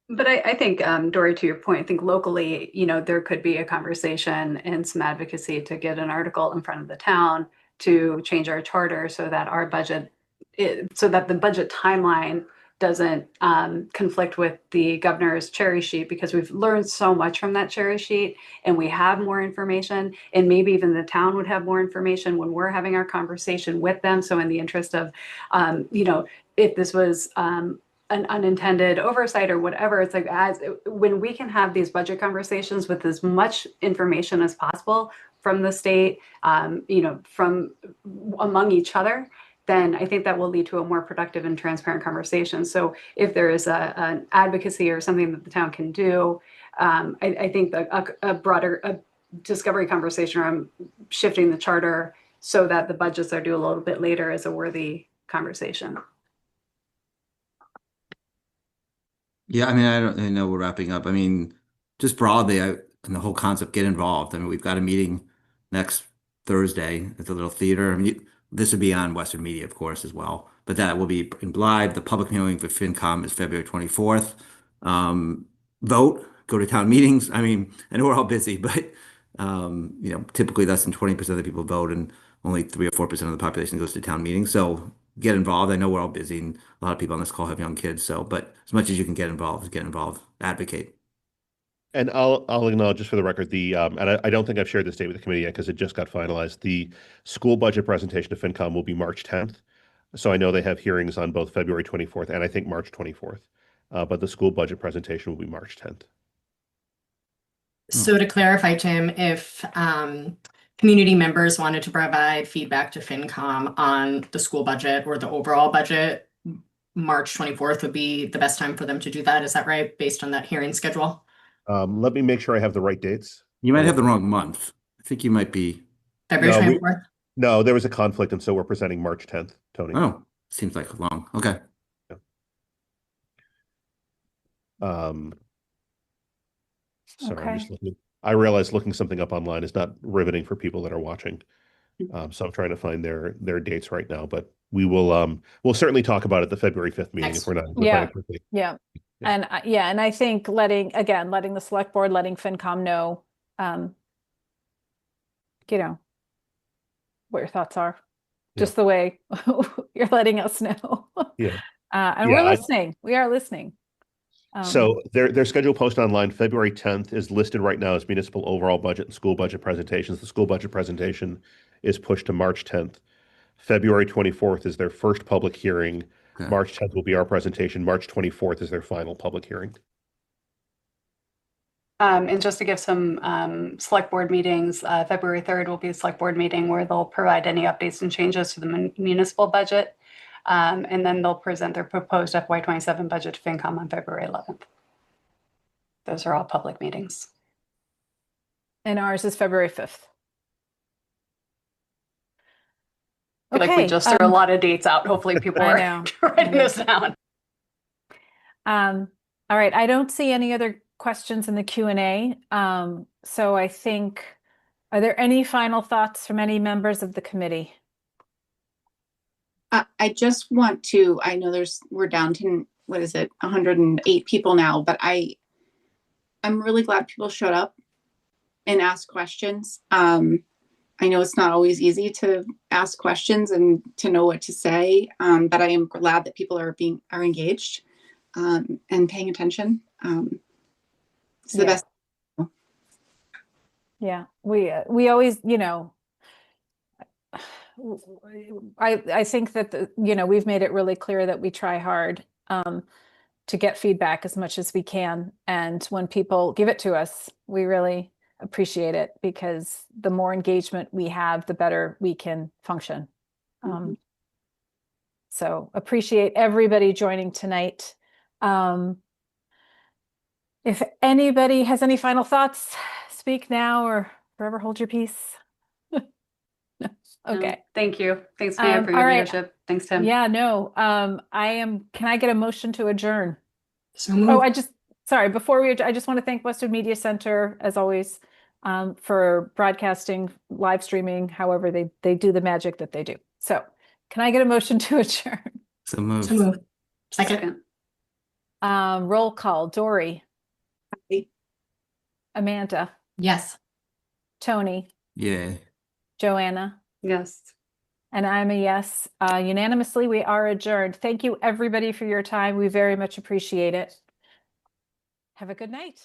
But I think, Dory, to your point, I think locally, there could be a conversation and some advocacy to get an article in front of the town to change our charter so that our budget, so that the budget timeline doesn't conflict with the governor's cherry sheet, because we've learned so much from that cherry sheet and we have more information, and maybe even the town would have more information when we're having our conversation with them. So in the interest of, if this was an unintended oversight or whatever, it's like, when we can have these budget conversations with as much information as possible from the state, from among each other, then I think that will lead to a more productive and transparent conversation. So if there is an advocacy or something that the town can do, I think that a broader discovery conversation around shifting the charter so that the budgets are due a little bit later is a worthy conversation. Yeah, I mean, I know we're wrapping up. I mean, just broadly, and the whole concept, get involved. I mean, we've got a meeting next Thursday at the Little Theater. I mean, this would be on Western Media, of course, as well, but that will be in live. The public hearing for FinCom is February 24th. Vote, go to town meetings. I mean, I know we're all busy, but typically less than 20% of the people vote, and only 3 or 4% of the population goes to town meetings. So get involved. I know we're all busy, and a lot of people on this call have young kids. So, but as much as you can get involved, advocate. And I'll acknowledge, just for the record, and I don't think I've shared this date with the committee yet because it just got finalized. The school budget presentation to FinCom will be March 10th. So I know they have hearings on both February 24th and I think March 24th. But the school budget presentation will be March 10th. So to clarify, Tim, if community members wanted to provide feedback to FinCom on the school budget or the overall budget, March 24th would be the best time for them to do that. Is that right, based on that hearing schedule? Let me make sure I have the right dates. You might have the wrong month. I think you might be. February 24th? No, there was a conflict, and so we're presenting March 10th, Tony. Oh, seems like long. Okay. Sorry, I'm just looking. I realize looking something up online is not riveting for people that are watching. So I'm trying to find their dates right now, but we'll certainly talk about it at the February 5th meeting if we're not. Yeah. And and I think letting the select board, letting FinCom know, what your thoughts are, just the way you're letting us know. Yeah. And we're listening. We are listening. So their schedule post online February 10th is listed right now as municipal overall budget and school budget presentations. The school budget presentation is pushed to March 10th. February 24th is their first public hearing. Okay. March 10th will be our presentation. March 24th is their final public hearing. And just to give some select board meetings, February 3rd will be a select board meeting where they'll provide any updates and changes to the municipal budget. And then they'll present their proposed FY27 budget to FinCom on February 11th. Those are all public meetings. And ours is February 5th. I feel like we just threw a lot of dates out. Hopefully people are writing this down. All right. I don't see any other questions in the Q&A. So I think, are there any final thoughts from any members of the committee? I just want to, I know we're down to, 108 people now, but I'm really glad people showed up and asked questions. I know it's not always easy to ask questions and to know what to say, but I am glad that people are engaged and paying attention. It's the Yeah. best. Yeah, we always, I think that we've made it really clear that we try hard to get feedback as much as we can, and when people give it to us, we really appreciate it, because the more engagement we have, the better we can function. So appreciate everybody joining tonight. If anybody has any final thoughts, speak now or forever hold your peace. Okay. Thank you. Thanks, Maya, for your all right. leadership. Thanks, Tim. Yeah, no. Can I get a motion to adjourn? So Oh, moved. sorry, before we, I just want to thank Westwood Media Center, as always, for broadcasting, live streaming, however they do the magic that they do. So can I get a motion to adjourn? So moved. So moved. Second. Second. Roll call. Dory, Aye. Amanda, Yes. Tony, Yeah. Joanna, Yes. and I'm a yes. Unanimously, we are adjourned. Thank you, everybody, for your time. We very much appreciate it. Have a good night.